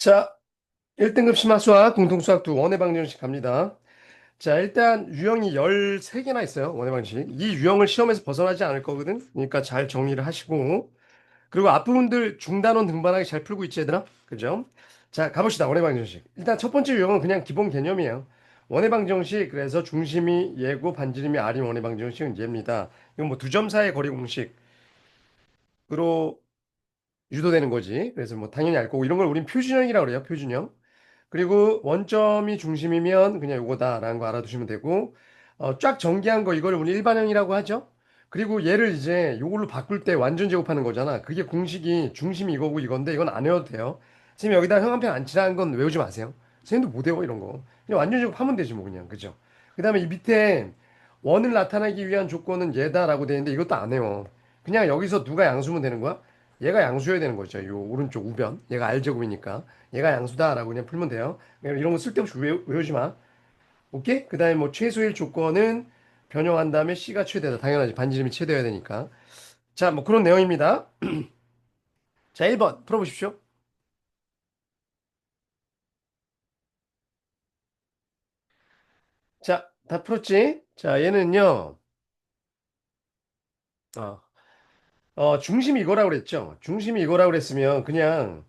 자, 1등급 심화수학, 공통수학 원의 방정식 갑니다. 자, 일단 유형이 13개나 있어요. 원의 방정식. 이 유형을 시험에서 벗어나지 않을 거거든. 그러니까 잘 정리를 하시고. 그리고 앞부분들 중단원 등반하게 잘 풀고 있지, 얘들아? 그죠? 자, 가봅시다. 원의 방정식. 일단 첫 번째 유형은 그냥 기본 개념이에요. 원의 방정식, 그래서 중심이 얘고 반지름이 r인 원의 방정식은 얘입니다. 이건 뭐 두 점 사이의 거리 공식으로 유도되는 거지. 그래서 뭐 당연히 알 거고, 이런 걸 우린 표준형이라고 그래요. 표준형. 그리고 원점이 중심이면 그냥 요거다라는 거 알아두시면 되고, 쫙 전개한 거 이걸 우리 일반형이라고 하죠. 그리고 얘를 이제 요걸로 바꿀 때 완전 제곱하는 거잖아. 그게 공식이 중심이 이거고 이건데 이건 안 외워도 돼요. 선생님 여기다 형한표 안 칠하는 건 외우지 마세요. 선생님도 못 외워 이런 거. 그냥 완전 제곱하면 되지 뭐 그냥 그죠? 그다음에 이 밑에 원을 나타내기 위한 조건은 얘다라고 돼 있는데 이것도 안 외워. 그냥 여기서 누가 양수면 되는 거야? 얘가 양수여야 되는 거죠. 요 오른쪽 우변. 얘가 R제곱이니까. 얘가 양수다라고 그냥 풀면 돼요. 그냥 이런 거 쓸데없이 외우지 마. 오케이? 그 다음에 뭐 최소일 조건은 변형한 다음에 C가 최대다. 당연하지. 반지름이 최대여야 되니까. 자, 뭐 그런 내용입니다. 자, 1번 풀어보십시오. 자, 다 풀었지? 자, 얘는요. 어, 중심이 이거라고 그랬죠? 중심이 이거라고 그랬으면 그냥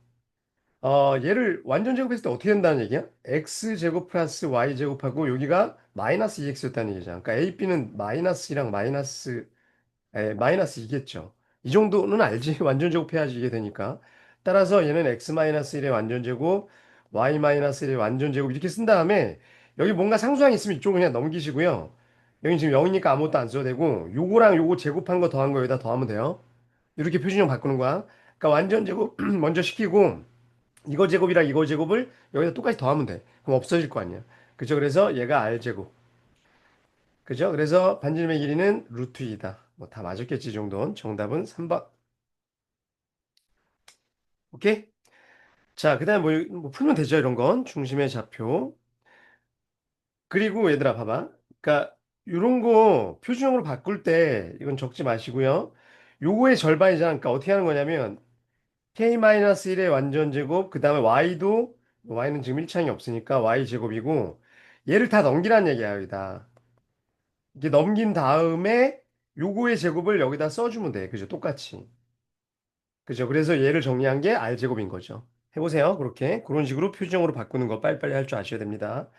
얘를 완전 제곱했을 때 어떻게 된다는 얘기야? x제곱 플러스 y제곱하고 여기가 마이너스 2x였다는 얘기잖아. 그러니까 a, b는 마이너스랑 마이너스 2겠죠. 이 정도는 알지. 완전 제곱해야지 이게 되니까. 따라서 얘는 x-1의 완전 제곱, y-1의 완전 제곱 이렇게 쓴 다음에 여기 뭔가 상수항 있으면 이쪽은 그냥 넘기시고요. 여기 지금 0이니까 아무것도 안 써도 되고 요거랑 요거 제곱한 거 더한 거 여기다 더하면 돼요. 이렇게 표준형 바꾸는 거야. 그러니까 완전 제곱 먼저 시키고 이거 제곱이랑 이거 제곱을 여기다 똑같이 더하면 돼. 그럼 없어질 거 아니야. 그죠? 그래서 얘가 r제곱. 그죠? 그래서 반지름의 길이는 루트 2다. 뭐 다 맞았겠지, 이 정도는. 정답은 3번. 오케이? 자, 그 다음에 뭐 풀면 되죠, 이런 건. 중심의 좌표. 그리고 얘들아, 봐봐. 그러니까 이런 거 표준형으로 바꿀 때 이건 적지 마시고요. 요거의 절반이잖아. 그러니까 어떻게 하는 거냐면 k-1의 완전 제곱, 그 다음에 y도 y는 지금 일창이 없으니까 y 제곱이고 얘를 다 넘기라는 얘기야, 여기다. 이게 넘긴 다음에 요거의 제곱을 여기다 써주면 돼. 그죠? 똑같이. 그죠? 그래서 얘를 정리한 게 R제곱인 거죠. 해보세요. 그렇게. 그런 식으로 표준형으로 바꾸는 거 빨리빨리 할 줄 아셔야 됩니다.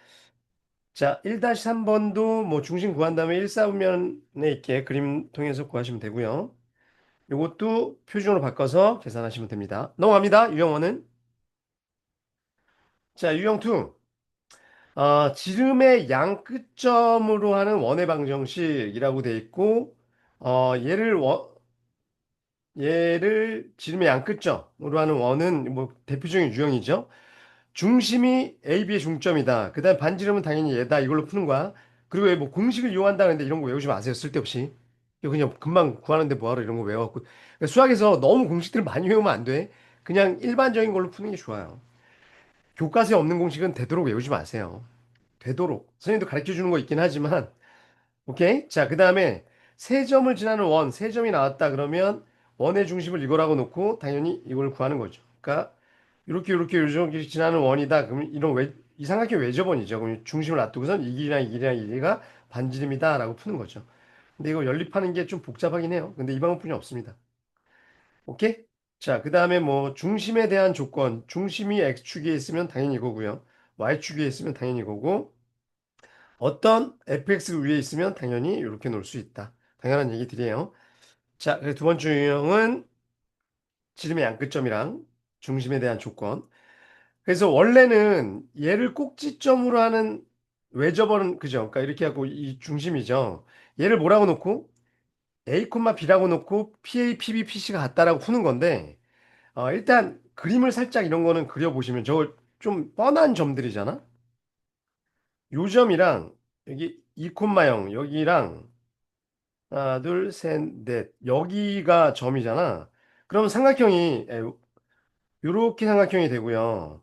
자, 1-3번도 뭐 중심 구한 다음에 1사분면에 있게 그림 통해서 구하시면 되고요. 요것도 표준으로 바꿔서 계산하시면 됩니다. 넘어갑니다. 유형 1은. 자, 유형 2. 지름의 양 끝점으로 하는 원의 방정식이라고 돼 있고, 얘를 지름의 양 끝점으로 하는 원은 뭐 대표적인 유형이죠. 중심이 A, B의 중점이다. 그 다음에 반지름은 당연히 얘다. 이걸로 푸는 거야. 그리고 왜 뭐 공식을 이용한다는데 이런 거 외우지 마세요. 쓸데없이. 이거 그냥 금방 구하는데 뭐하러 이런 거 외워갖고. 그러니까 수학에서 너무 공식들을 많이 외우면 안 돼. 그냥 일반적인 걸로 푸는 게 좋아요. 교과서에 없는 공식은 되도록 외우지 마세요. 되도록. 선생님도 가르쳐 주는 거 있긴 하지만 오케이? 자, 그 다음에 세 점을 지나는 원, 세 점이 나왔다 그러면 원의 중심을 이거라고 놓고 당연히 이걸 구하는 거죠. 그러니까 이렇게 지나는 원이다. 그럼 이런 이 삼각형 외접원이죠. 그럼 중심을 놔두고선 이 길이랑 이 길이랑 이 길이가 반지름이다라고 푸는 거죠. 근데 이거 연립하는 게 좀 복잡하긴 해요. 근데 이 방법뿐이 없습니다. 오케이? 자, 그 다음에 뭐 중심에 대한 조건, 중심이 x축에 있으면 당연히 이거고요. y축에 있으면 당연히 이거고 어떤 fx 위에 있으면 당연히 이렇게 놓을 수 있다. 당연한 얘기들이에요. 자, 그래서 두 번째 유형은 지름의 양끝점이랑 중심에 대한 조건. 그래서 원래는 얘를 꼭지점으로 하는 외접어는 그죠? 그러니까 이렇게 하고 이 중심이죠. 얘를 뭐라고 놓고 A, B라고 놓고 PA, PB, PC가 같다라고 푸는 건데 일단 그림을 살짝 이런 거는 그려보시면 저 좀 뻔한 점들이잖아. 요 점이랑 여기 2,0 여기랑 하나, 둘, 셋, 넷. 여기가 점이잖아. 그럼 삼각형이 요렇게 삼각형이 되고요.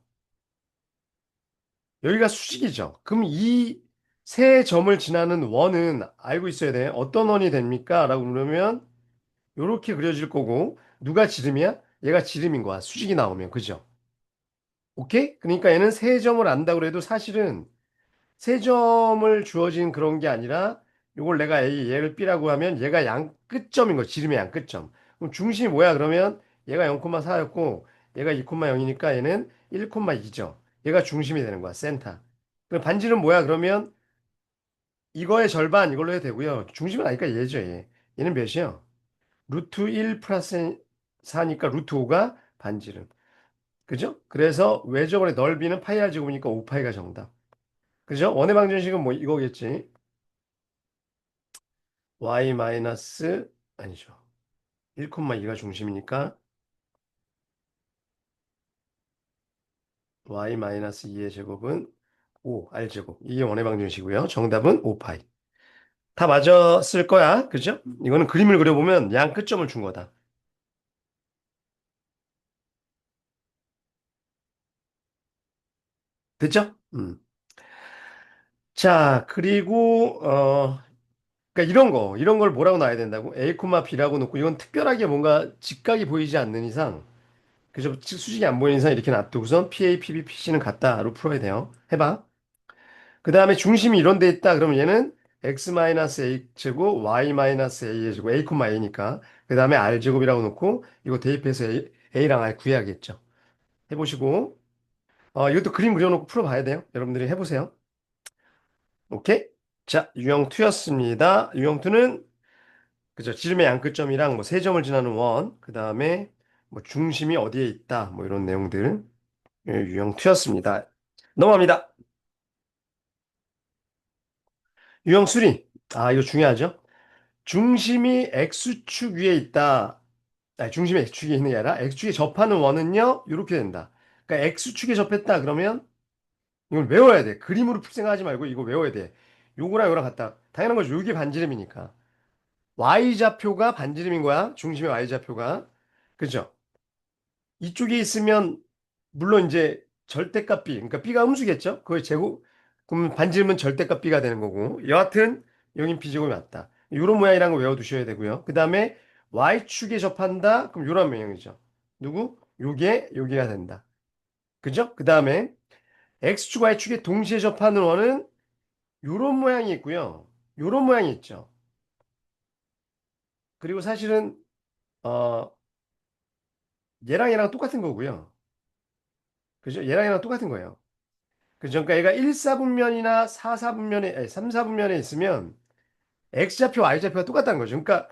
여기가 수직이죠. 그럼 이 세 점을 지나는 원은 알고 있어야 돼. 어떤 원이 됩니까? 라고 물으면 요렇게 그려질 거고 누가 지름이야? 얘가 지름인 거야. 수직이 나오면. 그죠? 오케이? 그러니까 얘는 세 점을 안다고 해도 사실은 세 점을 주어진 그런 게 아니라 이걸 내가 A, 얘를 B라고 하면 얘가 양 끝점인 거, 지름의 양 끝점. 그럼 중심이 뭐야? 그러면 얘가 0,4였고 얘가 2,0이니까 얘는 1,2죠. 얘가 중심이 되는 거야, 센터. 그럼 반지름 뭐야? 그러면 이거의 절반 이걸로 해도 되고요. 중심은 아니까 얘죠, 얘. 얘는 몇이요? 루트 1 플러스 4니까 루트 5가 반지름. 그죠? 그래서 외접원의 넓이는 파이 r 제곱이니까 5파이가 정답. 그죠? 원의 방정식은 뭐 이거겠지. y 마이너스 아니죠. 1,2가 중심이니까 y 마이너스 2의 제곱은 5 r 제곱. 이게 원의 방정식이고요. 정답은 5파이. 다 맞았을 거야. 그죠? 이거는 그림을 그려보면 양 끝점을 준 거다. 됐죠? 자, 그리고 그러니까 이런 걸 뭐라고 놔야 된다고? A, B라고 놓고 이건 특별하게 뭔가 직각이 보이지 않는 이상, 그죠? 수직이 안 보이는 이상 이렇게 놔두고선 PA, PB, PC는 같다로 풀어야 돼요. 해봐. 그 다음에 중심이 이런 데 있다. 그러면 얘는 X-A 제곱, Y-A의 제곱, A, A니까. 그 다음에 R 제곱이라고 놓고 이거 대입해서 A랑 R 구해야겠죠. 해보시고. 이것도 그림 그려놓고 풀어봐야 돼요. 여러분들이 해보세요. 오케이? 자, 유형2였습니다. 유형2는 그죠. 지름의 양끝점이랑 뭐 세 점을 지나는 원, 그 다음에 뭐 중심이 어디에 있다, 뭐 이런 내용들 유형2였습니다. 넘어갑니다. 유형3. 아, 이거 중요하죠. 중심이 X축 위에 있다. 아니, 중심이 X축에 있는 게 아니라 X축에 접하는 원은요, 이렇게 된다. 그러니까 X축에 접했다 그러면 이걸 외워야 돼. 그림으로 풀 생각하지 말고 이거 외워야 돼. 요거랑 요거랑 같다. 당연한 거죠. 요게 반지름이니까. Y좌표가 반지름인 거야. 중심의 Y좌표가. 그죠? 이쪽에 있으면 물론 이제 절대값 B, 그러니까 B가 음수겠죠? 그걸 제곱, 그럼 반지름은 절대값 B가 되는 거고. 여하튼 여긴 B제곱이 맞다. 이런 모양이라는 거 외워두셔야 되고요. 그 다음에 Y축에 접한다? 그럼 이런 모양이죠. 누구? 요게가 된다. 그죠? 그 다음에 X축, Y축에 동시에 접하는 원은 요런 모양이 있고요. 요런 모양이 있죠. 그리고 사실은 어 얘랑 똑같은 거고요. 그죠? 얘랑 똑같은 거예요. 그죠? 그러니까 얘가 1사분면이나 4사분면에, 아니, 3사분면에 있으면 X좌표, Y좌표가 똑같다는 거죠. 그러니까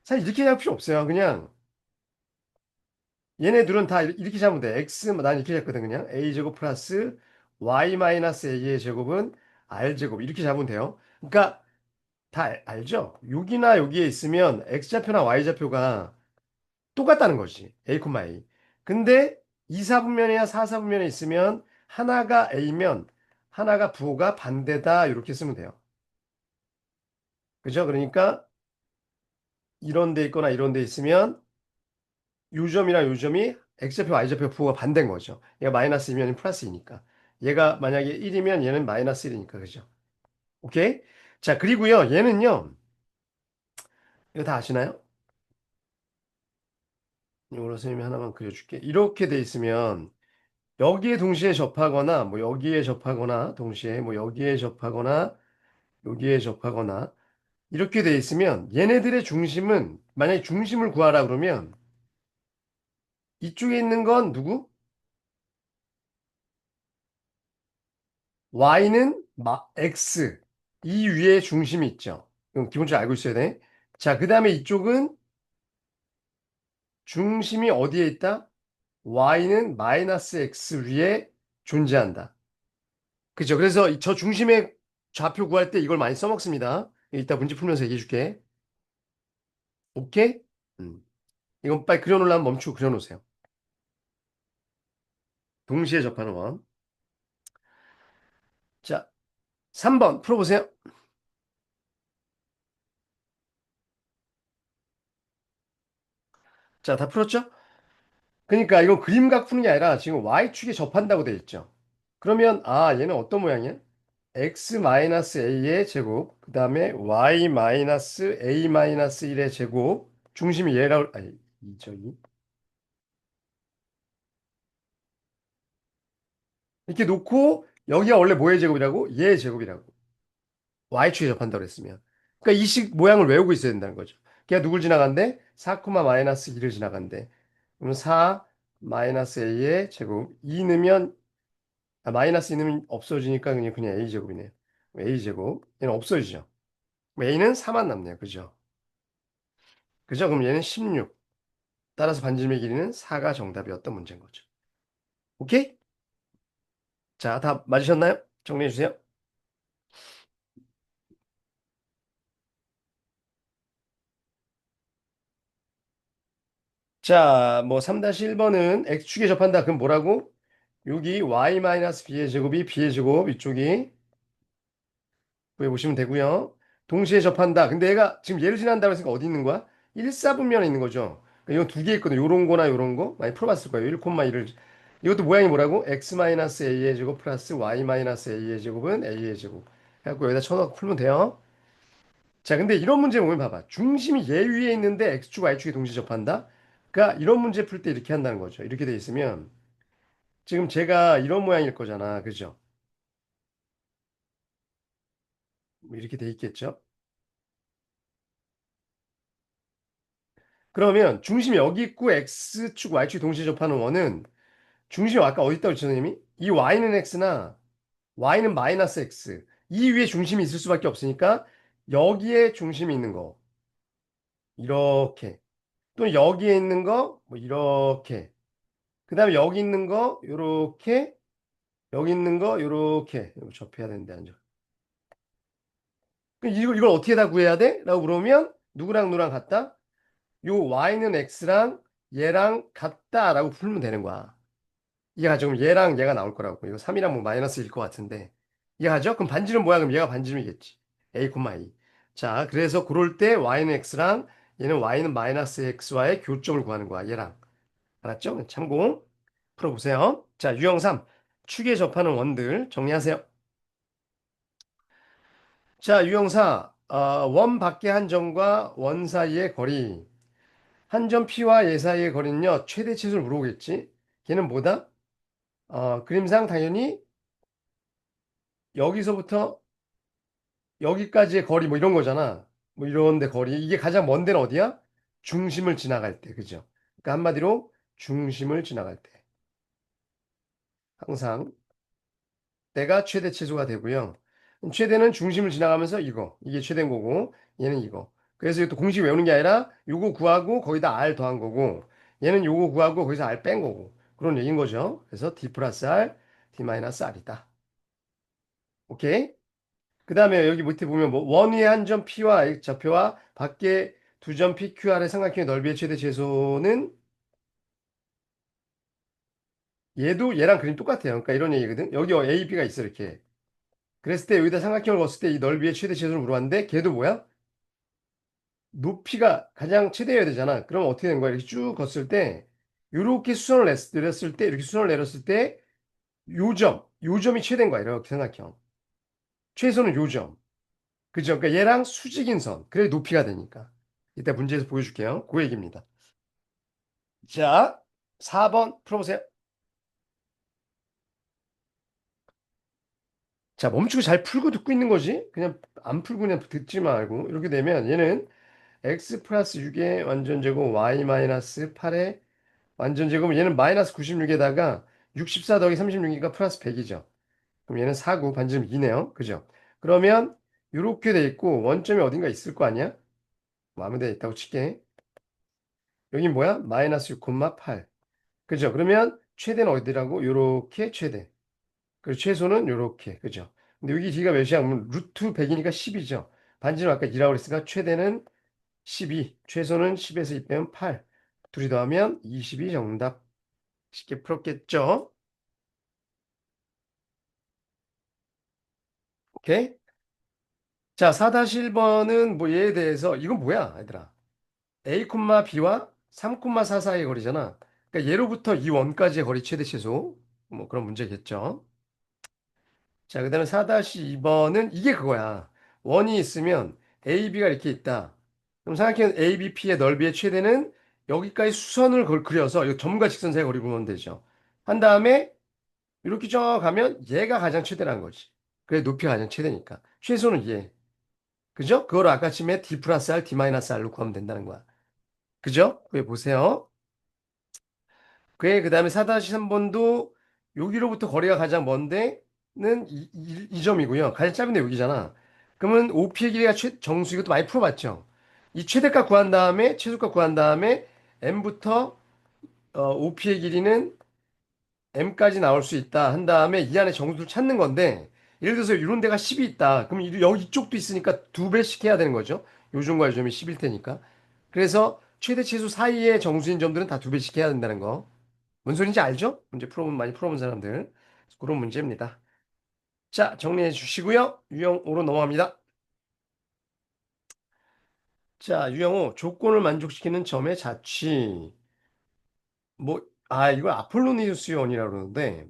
사실 이렇게 잡을 필요 없어요. 그냥 얘네 둘은 다 이렇게 잡으면 돼. X, 난 이렇게 잡거든. 그냥 A제곱 플러스 Y 마이너스 A의 제곱은 R제곱. 이렇게 잡으면 돼요. 그러니까 다 알죠? 여기나 여기에 있으면 X좌표나 Y좌표가 똑같다는 거지. A, A. 근데 2사분면이나 4사분면에 있으면 하나가 A면 하나가 부호가 반대다. 이렇게 쓰면 돼요. 그죠? 그러니까 이런 데 있거나 이런 데 있으면 요 점이랑 요 점이 X좌표, Y좌표 부호가 반대인 거죠. 얘가 마이너스이면 플러스이니까. 얘가 만약에 1이면 얘는 마이너스 1이니까. 그죠? 오케이? 자, 그리고요. 얘는요. 이거 다 아시나요? 이걸로 선생님이 하나만 그려줄게. 이렇게 돼 있으면 여기에 동시에 접하거나 뭐 여기에 접하거나 동시에 뭐 여기에 접하거나 여기에 접하거나 이렇게 돼 있으면 얘네들의 중심은 만약에 중심을 구하라 그러면 이쪽에 있는 건 누구? Y는 X 이 위에 중심이 있죠. 이건 기본적으로 알고 있어야 돼. 자, 그 다음에 이쪽은 중심이 어디에 있다? Y는 마이너스 X 위에 존재한다. 그죠? 그래서 저 중심의 좌표 구할 때 이걸 많이 써먹습니다. 이따 문제 풀면서 얘기해 줄게. 오케이? 음. 이건 빨리 그려놓으려면 멈추고 그려놓으세요. 동시에 접하는 원. 자, 3번 풀어보세요. 자, 다 풀었죠? 그러니까 이건 그림각 푸는 게 아니라 지금 Y축에 접한다고 돼 있죠. 그러면 얘는 어떤 모양이야? X-A의 제곱, 그 다음에 Y-A-1의 제곱, 중심이 얘라고, 아니, 이, 저기. 이렇게 놓고 여기가 원래 뭐의 제곱이라고? 얘의 제곱이라고. y축에 접한다고 그랬으면. 그러니까 이 식 모양을 외우고 있어야 된다는 거죠. 걔가 누굴 지나간대? 4, 마이너스 2를 지나간대. 그럼 4 마이너스 a의 제곱. 2 넣으면 마이너스 2 넣으면 없어지니까 그냥 a 제곱이네요. a 제곱. 얘는 없어지죠. a는 4만 남네요. 그죠? 그죠? 그럼 얘는 16. 따라서 반지름의 길이는 4가 정답이었던 문제인 거죠. 오케이? 자, 다 맞으셨나요? 정리해 주세요. 자, 뭐 3-1번은 x축에 접한다. 그럼 뭐라고? 여기 y-b의 제곱이 b의 제곱 이쪽이 구해 보시면 되고요. 동시에 접한다. 근데 얘가 지금 얘를 지난다고 했으니까 어디 있는 거야? 1사분면에 있는 거죠. 그러니까 이건 두 개 있거든. 요런 거나 요런 거 많이 풀어봤을 거예요. 1,1을 이것도 모양이 뭐라고? x-a의 제곱 플러스 y-a의 제곱은 a의 제곱. 해갖고 여기다 쳐넣고 풀면 돼요. 자, 근데 이런 문제 보면 봐봐. 중심이 얘 위에 있는데 x축, y축이 동시에 접한다? 그러니까 이런 문제 풀 때 이렇게 한다는 거죠. 이렇게 돼 있으면 지금 제가 이런 모양일 거잖아. 그죠? 뭐 이렇게 돼 있겠죠? 그러면 중심이 여기 있고 x축, y축이 동시에 접하는 원은 중심이 아까 어디 있다고 했죠, 선생님이? 이 y는 x나 y는 마이너스 x. 이 위에 중심이 있을 수밖에 없으니까 여기에 중심이 있는 거. 이렇게. 또는 여기에 있는 거, 뭐 이렇게. 그 다음에 여기 있는 거, 요렇게. 여기 있는 거, 요렇게. 이거 접해야 되는데, 안 접. 그럼 이걸 어떻게 다 구해야 돼? 라고 물으면 누구랑 누구랑 같다? 요 y는 x랑 얘랑 같다라고 풀면 되는 거야. 이해가죠? 그럼 얘랑 얘가 나올 거라고. 이거 3이랑 뭐 마이너스일 것 같은데. 이해가죠? 그럼 반지름 뭐야? 그럼 얘가 반지름이겠지. a, e. 자, 그래서 그럴 때 y는 x랑 얘는 y는 마이너스 x와의 교점을 구하는 거야. 얘랑. 알았죠? 참고 풀어보세요. 자, 유형 3. 축에 접하는 원들 정리하세요. 자, 유형 4. 원 밖의 한 점과 원 사이의 거리. 한 점 P와 얘 사이의 거리는요, 최대치수를 물어보겠지. 걔는 뭐다? 그림상 당연히 여기서부터 여기까지의 거리 뭐 이런 거잖아. 뭐 이런데 거리. 이게 가장 먼 데는 어디야? 중심을 지나갈 때. 그죠? 그러니까 한마디로 중심을 지나갈 때. 항상 때가 최대치수가 되고요. 최대는 중심을 지나가면서 이거. 이게 최대인 거고 얘는 이거. 그래서 이것도 공식 외우는 게 아니라 요거 구하고 거기다 R 더한 거고 얘는 요거 구하고 거기서 R 뺀 거고 그런 얘기인 거죠. 그래서 D 플러스 R, D 마이너스 R이다. 오케이? 그 다음에 여기 밑에 보면 뭐 원 위에 한 점 P와 좌표와 밖에 두 점 PQR의 삼각형의 넓이의 최대 최소는 얘도 얘랑 그림 똑같아요. 그러니까 이런 얘기거든. 여기 A, B가 있어 이렇게. 그랬을 때 여기다 삼각형을 그었을 때 이 넓이의 최대 최소를 물어봤는데 걔도 뭐야? 높이가 가장 최대여야 되잖아. 그럼 어떻게 된 거야? 이렇게 쭉 걷을 때 이렇게 수선을 내렸을 때 이렇게 수선을 내렸을 때 요점이 최대인 거야. 이렇게 삼각형. 최소는 요점. 그죠? 그러니까 얘랑 수직인 선. 그래 높이가 되니까. 이따 문제에서 보여줄게요. 그 얘기입니다. 자, 4번 풀어보세요. 자, 멈추고 잘 풀고 듣고 있는 거지. 그냥 안 풀고 그냥 듣지 말고. 이렇게 되면 얘는 x 플러스 6의 완전제곱 y 마이너스 8의 완전제곱 얘는 마이너스 96에다가 64 더하기 36이니까 플러스 100이죠. 그럼 얘는 4구 반지름 2네요. 그죠? 그러면 이렇게 돼 있고 원점이 어딘가 있을 거 아니야? 뭐 아무 데 있다고 칠게. 여긴 뭐야? 마이너스 6,8. 그죠? 그러면 최대는 어디라고? 요렇게 최대. 그리고 최소는 요렇게. 그죠? 근데 여기 길이가 몇이야? 그러면 루트 100이니까 10이죠. 반지름 아까 2라고 그랬으니까 최대는 12, 최소는 10에서 2 빼면 8. 둘이 더하면 22 정답. 쉽게 풀었겠죠? 오케이? 자, 4-1번은 뭐 얘에 대해서 이건 뭐야, 얘들아? A, B와 3, 4 사이의 거리잖아. 그러니까 얘로부터 이 원까지의 거리 최대 최소. 뭐 그런 문제겠죠? 자, 그다음에 4-2번은 이게 그거야. 원이 있으면 A, B가 이렇게 있다. 그럼 삼각형 A, B, P의 넓이의 최대는 여기까지 수선을 그려서 이 점과 직선 사이 거리 보면 되죠. 한 다음에 이렇게 쭉 가면 얘가 가장 최대라는 거지. 그래, 높이가 가장 최대니까. 최소는 얘. 그죠? 그걸 아까 쯤에 d 플러스 r, d 마이너스 r로 구하면 된다는 거야. 그죠? 그게 보세요. 그 다음에 4-3번도 여기로부터 거리가 가장 먼데는 이 점이고요. 가장 짧은 데 여기잖아. 그러면 OP의 길이가 정수 이것도 많이 풀어봤죠. 이 최대값 구한 다음에 최소값 구한 다음에 m부터 OP의 길이는 m까지 나올 수 있다 한 다음에 이 안에 정수를 찾는 건데 예를 들어서 이런 데가 10이 있다. 그럼 여기 이쪽도 있으니까 두 배씩 해야 되는 거죠. 요점과 요점이 10일 테니까. 그래서 최대 최소 사이의 정수인 점들은 다 두 배씩 해야 된다는 거. 뭔 소린지 알죠? 문제 풀어본 많이 풀어본 사람들. 그런 문제입니다. 자, 정리해 주시고요. 유형 5로 넘어갑니다. 자, 유형 5 조건을 만족시키는 점의 자취. 뭐, 이거 아폴로니우스 요원이라고 그러는데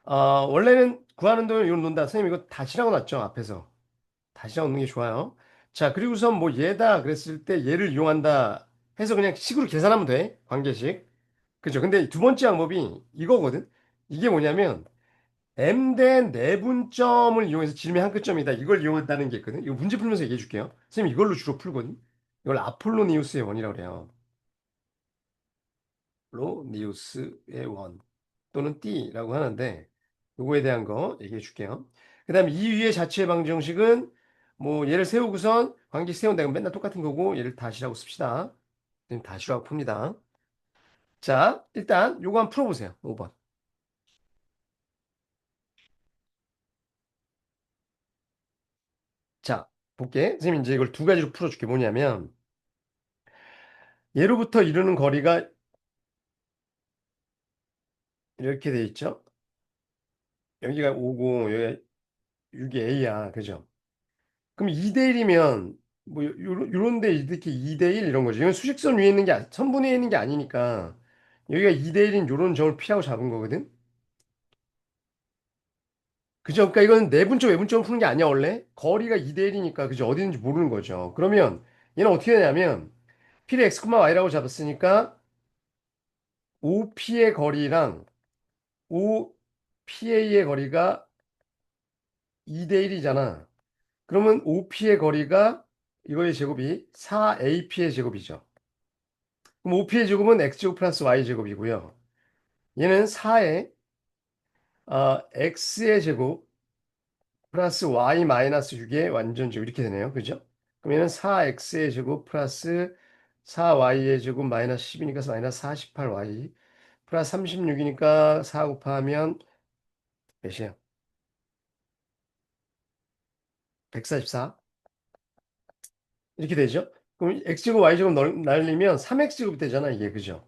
원래는 구하는 동안 이걸 논다. 선생님 이거 다시라고 놨죠, 앞에서. 다시라고 놓는 게 좋아요. 자, 그리고선 뭐 얘다 그랬을 때 얘를 이용한다 해서 그냥 식으로 계산하면 돼. 관계식. 그죠? 근데 두 번째 방법이 이거거든. 이게 뭐냐면 m 대 내분점을 이용해서 지름의 한 끝점이다. 이걸 이용한다는 게 있거든. 이거 문제 풀면서 얘기해 줄게요. 선생님 이걸로 주로 풀거든. 이걸 아폴로니우스의 원이라고 그래요. 로니우스의 원 또는 띠라고 하는데 요거에 대한 거 얘기해 줄게요. 그다음에 이 위의 자취의 방정식은 뭐 얘를 세우고선 관계 세운다. 이건 맨날 똑같은 거고 얘를 다시라고 씁시다. 선생님 다시라고 풉니다. 자, 일단 요거 한번 풀어보세요. 5번. 자, 볼게. 선생님 이제 이걸 두 가지로 풀어줄게. 뭐냐면 얘로부터 이루는 거리가 이렇게 돼 있죠. 여기가 5고 여기가 6이 A야. 그죠? 그럼 2대 1이면 뭐 요런 데 이렇게 2대 1 이런 거죠. 이건 수직선 위에 있는 게 선분 위에 있는 게 아니니까 여기가 2대 1인 요런 점을 피하고 잡은 거거든. 그죠? 그러니까 이건 내분점 외분점을 푸는 게 아니야 원래. 거리가 2대 1이니까 그죠? 어디 있는지 모르는 거죠. 그러면 얘는 어떻게 되냐면 P를 x, y라고 잡았으니까 OP의 거리랑 OPA의 거리가 2대 1이잖아. 그러면 OP의 거리가 이거의 제곱이 4AP의 제곱이죠. 그럼 OP의 제곱은 X제곱 플러스 Y제곱이고요. 얘는 4의 X의 제곱 플러스 Y 마이너스 6의 완전제곱 이렇게 되네요. 그죠? 그럼 얘는 4X의 제곱 플러스 4Y의 제곱 마이너스 10이니까 마이너스 48Y 플러스 36이니까 4 곱하면 몇이에요? 144 이렇게 되죠? 그럼 X제곱 Y제곱 날리면 3X제곱 되잖아 이게 그죠?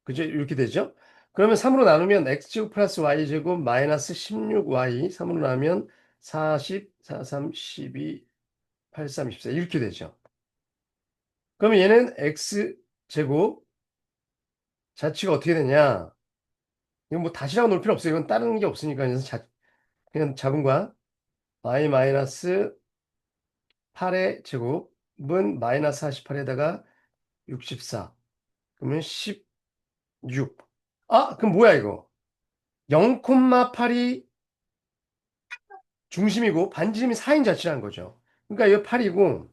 그죠? 이렇게 되죠? 그러면 3으로 나누면 x제곱 플러스 y제곱 마이너스 16y 3으로 나누면 40, 43, 12, 83, 14 이렇게 되죠. 그러면 얘는 x제곱 자취가 어떻게 되냐? 이건 뭐 다시라고 놓을 필요 없어요. 이건 다른 게 없으니까 그냥 잡은 거야. y 마이너스 8의 제곱은 마이너스 48에다가 64 그러면 16 그럼 뭐야 이거? 0,8이 중심이고 반지름이 4인 자치라는 거죠. 그러니까 이거 8이고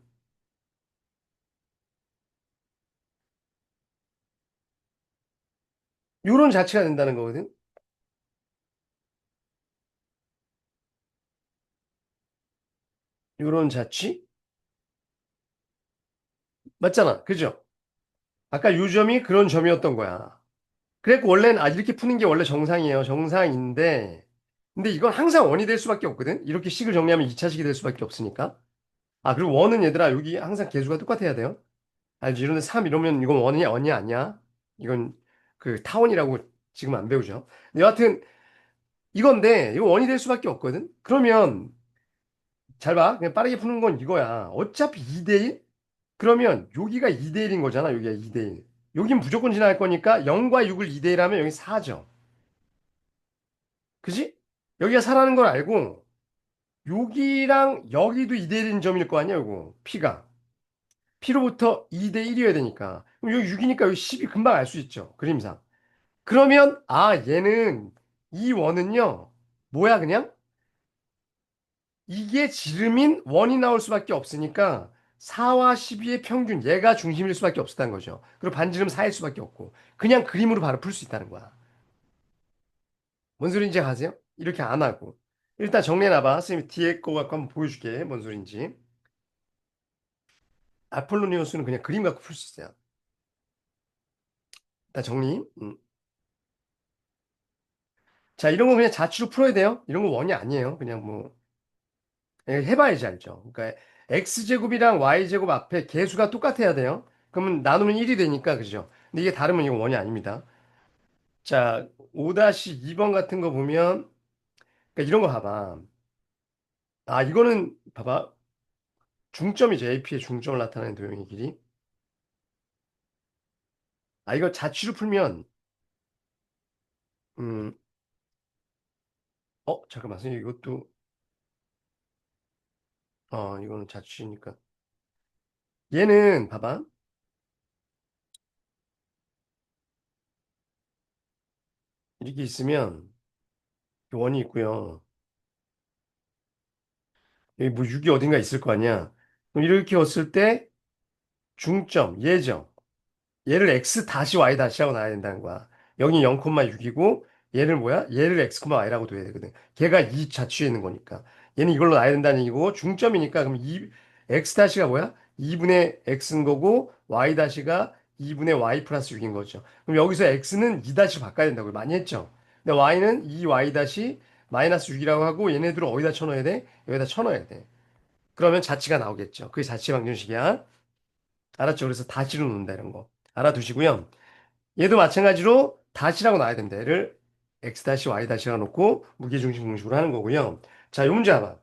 요런 자치가 된다는 거거든. 요런 자치? 맞잖아. 그죠? 아까 요 점이 그런 점이었던 거야. 그래갖고 원래는 이렇게 푸는 게 원래 정상이에요. 정상인데 근데 이건 항상 원이 될 수밖에 없거든. 이렇게 식을 정리하면 2차식이 될 수밖에 없으니까. 그리고 원은 얘들아 여기 항상 계수가 똑같아야 돼요. 알지? 이런데 3 이러면 이건 원이 아니야. 이건 그 타원이라고 지금 안 배우죠. 근데 여하튼 이건데 이거 원이 될 수밖에 없거든. 그러면 잘 봐. 그냥 빠르게 푸는 건 이거야. 어차피 2대1? 그러면 여기가 2대1인 거잖아. 여기가 2대1. 여긴 무조건 지나갈 거니까 0과 6을 2대1 하면 여기 4죠. 그지? 여기가 4라는 걸 알고 여기랑 여기도 2대1인 점일 거 아니야, 이거. P가. P로부터 2대1이어야 되니까. 그럼 여기 6이니까 여기 10이 금방 알 수 있죠. 그림상. 그러면, 아, 얘는, 이 원은요, 뭐야, 그냥? 이게 지름인 원이 나올 수밖에 없으니까 4와 12의 평균, 얘가 중심일 수밖에 없었다는 거죠. 그리고 반지름 4일 수밖에 없고. 그냥 그림으로 바로 풀 수 있다는 거야. 뭔 소리인지 아세요? 이렇게 안 하고. 일단 정리해놔봐. 선생님 뒤에 거 갖고 한번 보여줄게. 뭔 소리인지. 아폴로니오스는 그냥 그림 갖고 풀 수 있어요. 일단 정리. 자, 이런 거 그냥 자취로 풀어야 돼요. 이런 거 원이 아니에요. 그냥 뭐 해봐야지 알죠. 그러니까 x제곱이랑 y제곱 앞에 개수가 똑같아야 돼요. 그러면 나누면 1이 되니까 그죠? 근데 이게 다르면 이거 원이 아닙니다. 자, 5-2번 같은 거 보면 그러니까 이런 거 봐봐. 아, 이거는 봐봐. 중점이죠. AP의 중점을 나타내는 도형의 길이. 아, 이거 자취로 풀면 음, 잠깐만. 선생님 이것도 이거는 자취니까. 얘는 봐봐. 이렇게 있으면 원이 있고요. 여기 뭐 6이 어딘가 있을 거 아니야. 그럼 이렇게 왔을 때 중점, 예정. 얘를 x 다시 y 다시라고 놔야 된다는 거야. 여기 0,6이고 얘를 뭐야? 얘를 x, y라고 둬야 되거든. 걔가 이 자취에 있는 거니까. 얘는 이걸로 놔야 된다는 얘기고 중점이니까 그럼 x 다시가 뭐야? 2분의 x인 거고 y 다시가 2분의 y 플러스 6인 거죠. 그럼 여기서 x는 2 다시 바꿔야 된다고 많이 했죠. 근데 y는 2y 다시 마이너스 6이라고 하고 얘네들을 어디다 쳐넣어야 돼? 여기다 쳐넣어야 돼. 그러면 자취가 나오겠죠. 그게 자취 방정식이야. 알았죠? 그래서 다시로 놓는다 이런 거. 알아두시고요. 얘도 마찬가지로 다시라고 놔야 됩니다. 얘를 x-y-라 놓고 무게중심 공식으로 하는 거고요. 자, 요 문제 봐봐.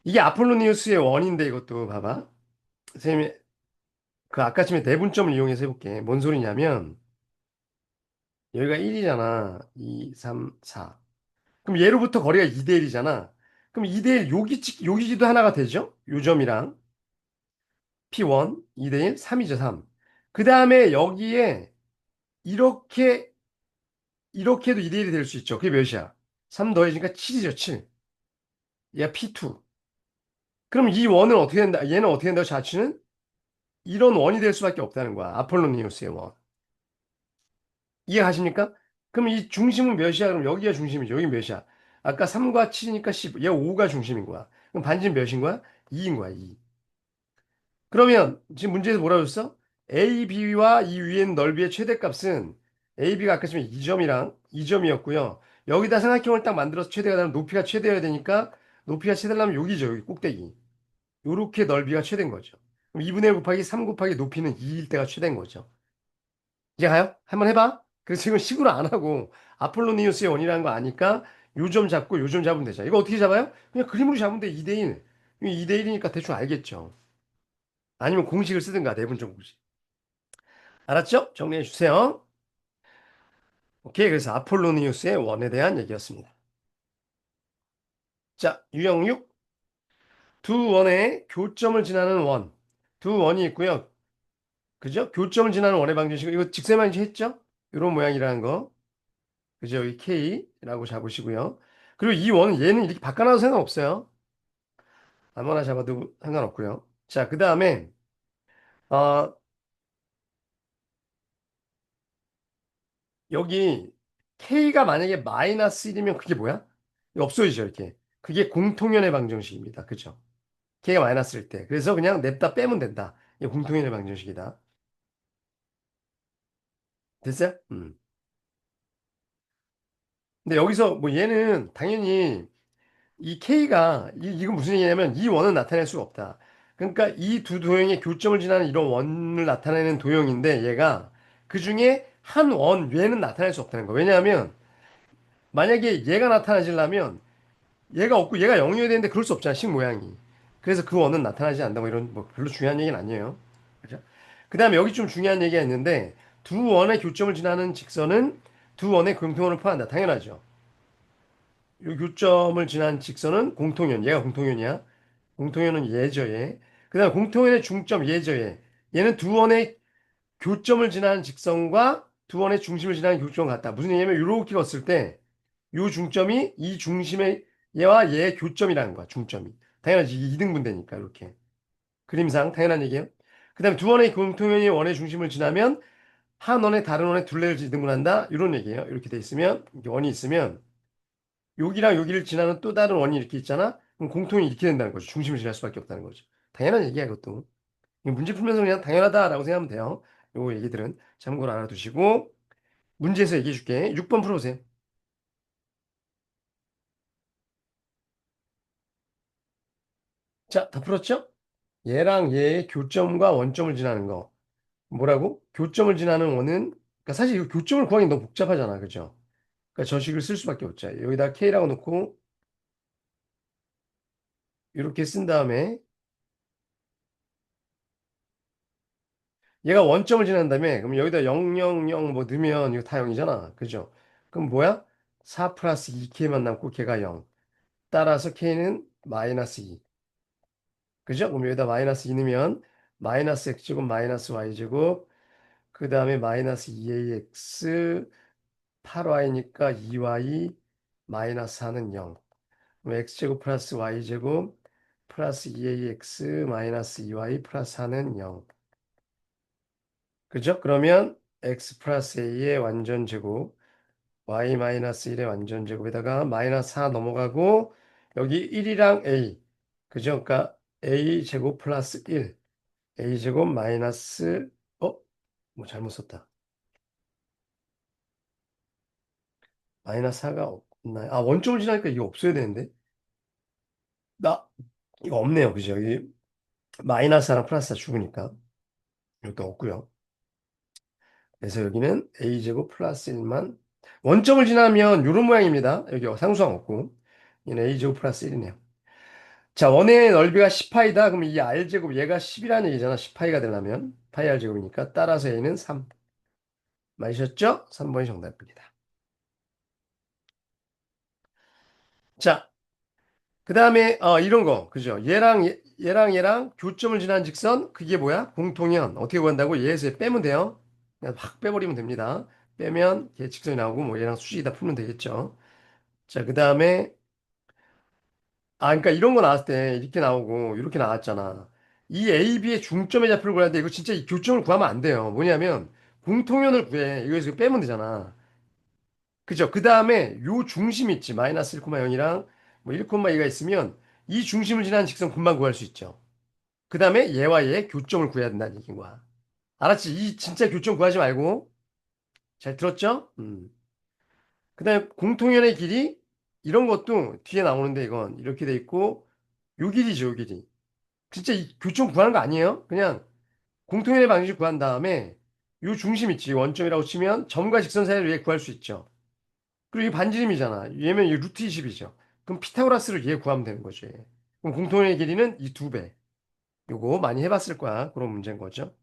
이게 아폴로니우스의 원인데 이것도 봐봐. 선생님이 그 아까쯤에 대분점을 이용해서 해볼게. 뭔 소리냐면 여기가 1이잖아. 2, 3, 4. 그럼 얘로부터 거리가 2대 1이잖아. 그럼 2대 1 여기지도 하나가 되죠? 요 점이랑 P1 2대 1, 3이죠, 3. 그 다음에 여기에 이렇게 이렇게도 2대 1이 될 수 있죠. 그게 몇이야? 3 더해지니까 7이죠, 7. 얘가 P2. 그럼 이 원은 어떻게 된다? 얘는 어떻게 된다고 자취는? 이런 원이 될 수밖에 없다는 거야. 아폴로니우스의 원. 이해가십니까? 그럼 이 중심은 몇이야? 그럼 여기가 중심이죠. 여기 몇이야? 아까 3과 7이니까 10. 얘 5가 중심인 거야. 그럼 반지름 몇인 거야? 2인 거야, 2. 그러면 지금 문제에서 뭐라고 했어? AB와 이 위에 있는 넓이의 최대값은 AB가 아까 지금 2점이랑 2점이었고요. 여기다 삼각형을 딱 만들어서 최대가 되면 높이가 최대여야 되니까 높이가 최대려면 여기죠. 여기 꼭대기. 요렇게 넓이가 최대인 거죠. 그럼 2분의 1 곱하기 3 곱하기 높이는 2일 때가 최대인 거죠. 이제 가요? 한번 해봐. 그래서 이건 식으로 안 하고 아폴로니우스의 원이라는 거 아니까 요 점 잡고 요 점 잡으면 되죠. 이거 어떻게 잡아요? 그냥 그림으로 잡으면 돼. 2대 1. 2대 1이니까 대충 알겠죠. 아니면 공식을 쓰든가 내분점 공식. 알았죠? 정리해 주세요. 오케이. 그래서 아폴로니우스의 원에 대한 얘기였습니다. 자, 유형 6. 두 원의 교점을 지나는 원. 두 원이 있고요. 그죠? 교점을 지나는 원의 방정식. 이거 직선방지 했죠? 이런 모양이라는 거. 그죠? 여기 K라고 잡으시고요. 그리고 이 원은 얘는 이렇게 바꿔놔도 상관없어요. 아무나 잡아도 상관없고요. 자, 그 다음에 어, 여기 K가 만약에 마이너스 1이면 그게 뭐야? 이거 없어지죠, 이렇게. 그게 공통연의 방정식입니다. 그죠? K가 마이너스일 때. 그래서 그냥 냅다 빼면 된다. 이게 공통연의 방정식이다. 됐어요? 근데 여기서 뭐 얘는 당연히 이 K가 이건 무슨 얘기냐면 이 원은 나타낼 수가 없다. 그러니까 이 두 도형의 교점을 지나는 이런 원을 나타내는 도형인데 얘가 그 중에 한 원 외에는 나타낼 수 없다는 거. 왜냐하면 만약에 얘가 나타나려면 얘가 없고 얘가 0이어야 되는데 그럴 수 없잖아, 식 모양이. 그래서 그 원은 나타나지 않는다. 뭐 이런 뭐 별로 중요한 얘기는 아니에요. 그죠? 그 다음에 여기 좀 중요한 얘기가 있는데 두 원의 교점을 지나는 직선은 두 원의 공통원을 포함한다. 당연하죠. 이 교점을 지난 직선은 공통연. 얘가 공통연이야. 공통연은 얘죠, 얘. 그 다음에 공통연의 중점 얘죠, 얘. 얘는 두 원의 교점을 지나는 직선과 두 원의 중심을 지나는 교점 같다. 무슨 얘기냐면 이렇게 걷을 때 요 중점이 이 중심의 얘와 얘의 교점이라는 거야. 중점이. 당연하지. 이게 이등분되니까 이렇게. 그림상 당연한 얘기예요. 그다음에 두 원의 공통연이 원의 중심을 지나면 한 원의 다른 원의 둘레를 이등분한다. 이런 얘기예요. 이렇게 돼 있으면 이게 원이 있으면 여기랑 여기를 지나는 또 다른 원이 이렇게 있잖아. 그럼 공통이 이렇게 된다는 거죠. 중심을 지날 수밖에 없다는 거죠. 당연한 얘기야, 이것도. 이거 문제 풀면서 그냥 당연하다라고 생각하면 돼요. 요 얘기들은 참고로 알아두시고 문제에서 얘기해 줄게. 6번 풀어보세요. 자, 다 풀었죠? 얘랑 얘의 교점과 원점을 지나는 거. 뭐라고? 교점을 지나는 원은 그러니까 사실 이 교점을 구하기 너무 복잡하잖아. 그죠? 그러니까 저 식을 쓸 수밖에 없죠. 여기다 K라고 놓고 이렇게 쓴 다음에 얘가 원점을 지난 다음에 그럼 여기다 0, 0, 0 뭐 넣으면 이거 다 0이잖아. 그죠? 그럼 뭐야? 4 플러스 2K만 남고 걔가 0. 따라서 K는 마이너스 2. 그죠? 그럼 여기다 마이너스 2 넣으면 마이너스 X제곱 마이너스 Y제곱 그 다음에 마이너스 2AX 8Y니까 2Y 마이너스 4는 0. 그럼 X제곱 플러스 Y제곱 플러스 2AX 마이너스 2Y 플러스 4는 0. 그죠? 그러면 x 플러스 a의 완전 제곱, y 마이너스 1의 완전 제곱에다가 마이너스 4 넘어가고 여기 1이랑 a, 그죠? 그러니까 a 제곱 플러스 1, a 제곱 마이너스 뭐 잘못 썼다. 마이너스 4가 없나요? 아, 원점을 지나니까 이게 없어야 되는데. 나 이거 없네요. 그죠? 여기 마이너스 4랑 플러스 4 죽으니까 이것도 없고요. 그래서 여기는 a제곱 플러스 1만 원점을 지나면 이런 모양입니다. 여기 상수항 없고 얘는 a제곱 플러스 1이네요. 자, 원의 넓이가 10파이다. 그럼 이 r제곱 얘가 10이라는 얘기잖아. 10파이가 되려면 파이 r제곱이니까 따라서 a는 3. 맞으셨죠? 3번이 정답입니다. 자, 그 다음에 이런 거 그죠? 얘랑 교점을 지난 직선 그게 뭐야? 공통연 어떻게 구한다고? 얘에서 얘 빼면 돼요. 그냥 확 빼버리면 됩니다. 빼면 얘 직선이 나오고 뭐 얘랑 수직이다 풀면 되겠죠. 자, 그 다음에 그러니까 이런 거 나왔을 때 이렇게 나오고 이렇게 나왔잖아. 이 A, B의 중점의 좌표를 구해야 돼. 이거 진짜 이 교점을 구하면 안 돼요. 뭐냐면 공통연을 구해. 이거 빼면 되잖아. 그죠? 그 다음에 요 중심 있지. 마이너스 1,0이랑 뭐 1,2가 있으면 이 중심을 지나는 직선 금방 구할 수 있죠. 그 다음에 얘와 얘의 교점을 구해야 된다는 얘기인 거야. 알았지? 이 진짜 교점 구하지 말고. 잘 들었죠? 그 다음에 공통연의 길이 이런 것도 뒤에 나오는데 이건 이렇게 돼 있고 요 길이죠, 요 길이. 진짜 이 교점 구하는 거 아니에요? 그냥 공통연의 방식 구한 다음에 요 중심 있지. 원점이라고 치면 점과 직선 사이를 얘 구할 수 있죠. 그리고 이 반지름이잖아. 얘면 이 루트 20이죠. 그럼 피타고라스를 얘 구하면 되는 거죠. 얘. 그럼 공통연의 길이는 이 두 배. 요거 많이 해봤을 거야. 그런 문제인 거죠.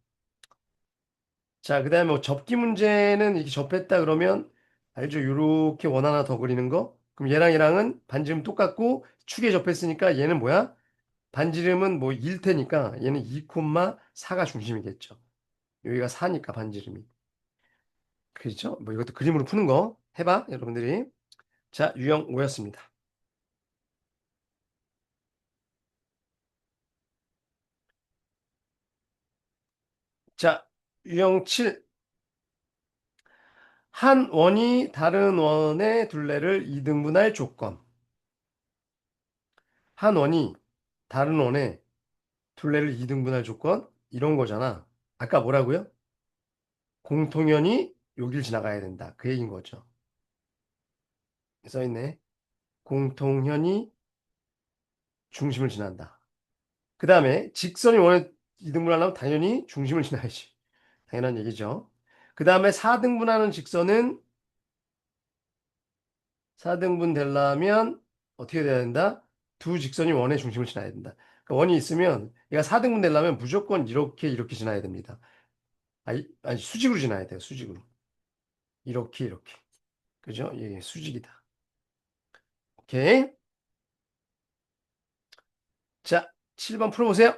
자, 그 다음에 뭐 접기 문제는 이렇게 접했다 그러면 알죠? 요렇게 원 하나 더 그리는 거. 그럼 얘랑은 반지름 똑같고 축에 접했으니까 얘는 뭐야? 반지름은 뭐 1 테니까 얘는 2,4가 중심이겠죠. 여기가 4니까 반지름이. 그렇죠? 뭐 이것도 그림으로 푸는 거 해봐, 여러분들이. 자, 유형 5였습니다. 자, 유형 7. 한 원이 다른 원의 둘레를 이등분할 조건. 한 원이 다른 원의 둘레를 이등분할 조건? 이런 거잖아. 아까 뭐라고요? 공통연이 여길 지나가야 된다. 그 얘기인 거죠. 써있네. 공통연이 중심을 지난다. 그 다음에 직선이 원의 이등분하려면 당연히 중심을 지나야지. 당연한 얘기죠. 그 다음에 4등분하는 직선은 4등분 되려면 어떻게 돼야 된다? 두 직선이 원의 중심을 지나야 된다. 그러니까 원이 있으면 얘가 4등분 되려면 무조건 이렇게 지나야 됩니다. 아니 수직으로 지나야 돼요. 수직으로. 이렇게. 그죠? 예, 수직이다. 오케이. 자, 7번 풀어보세요.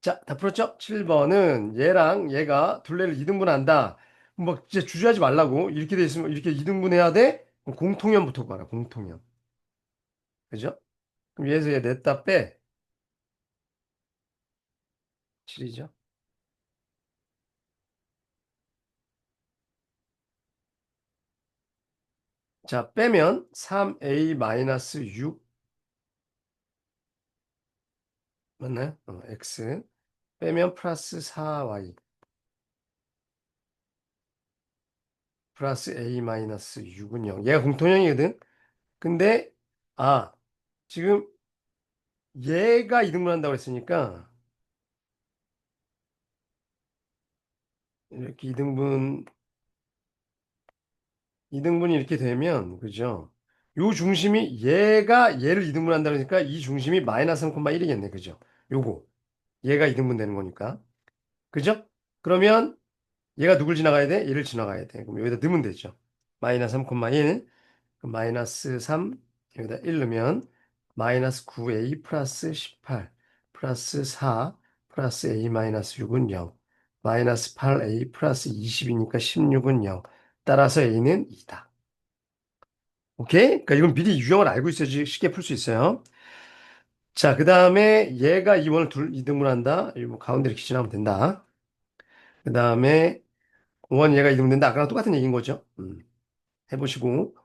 자, 다 풀었죠? 7번은 얘랑 얘가 둘레를 이등분한다. 뭐 진짜 주저하지 말라고. 이렇게 돼 있으면 이렇게 이등분해야 돼? 그럼 공통연부터 봐라. 공통연. 그죠? 그럼 얘에서 얘 냈다 빼. 7이죠. 자, 빼면 3a-6 맞나요? x 빼면 플러스 4y 플러스 a-6은 0. 얘가 공통형이거든. 근데 아, 지금 얘가 이등분한다고 했으니까 이렇게 이등분이 이렇게 되면 그죠? 요 중심이 얘가 얘를 이등분한다 그러니까 이 중심이 마이너스 3,1이겠네. 그죠? 요거 얘가 이등분 되는 거니까. 그죠? 그러면 얘가 누굴 지나가야 돼? 얘를 지나가야 돼. 그럼 여기다 넣으면 되죠. 마이너스 3,1 그럼 마이너스 3 여기다 1 넣으면 마이너스 9a 플러스 18 플러스 4 플러스 a 마이너스 6은 0 마이너스 8a 플러스 20이니까 16은 0 따라서 a는 2다. 오케이? 그러니까 이건 미리 유형을 알고 있어야지 쉽게 풀 수 있어요. 자, 그 다음에 얘가 이 원을 둘 이등분한다. 이 뭐 가운데 이렇게 지나면 된다. 그 다음에 원 얘가 이등분된다. 아까랑 똑같은 얘기인 거죠. 해보시고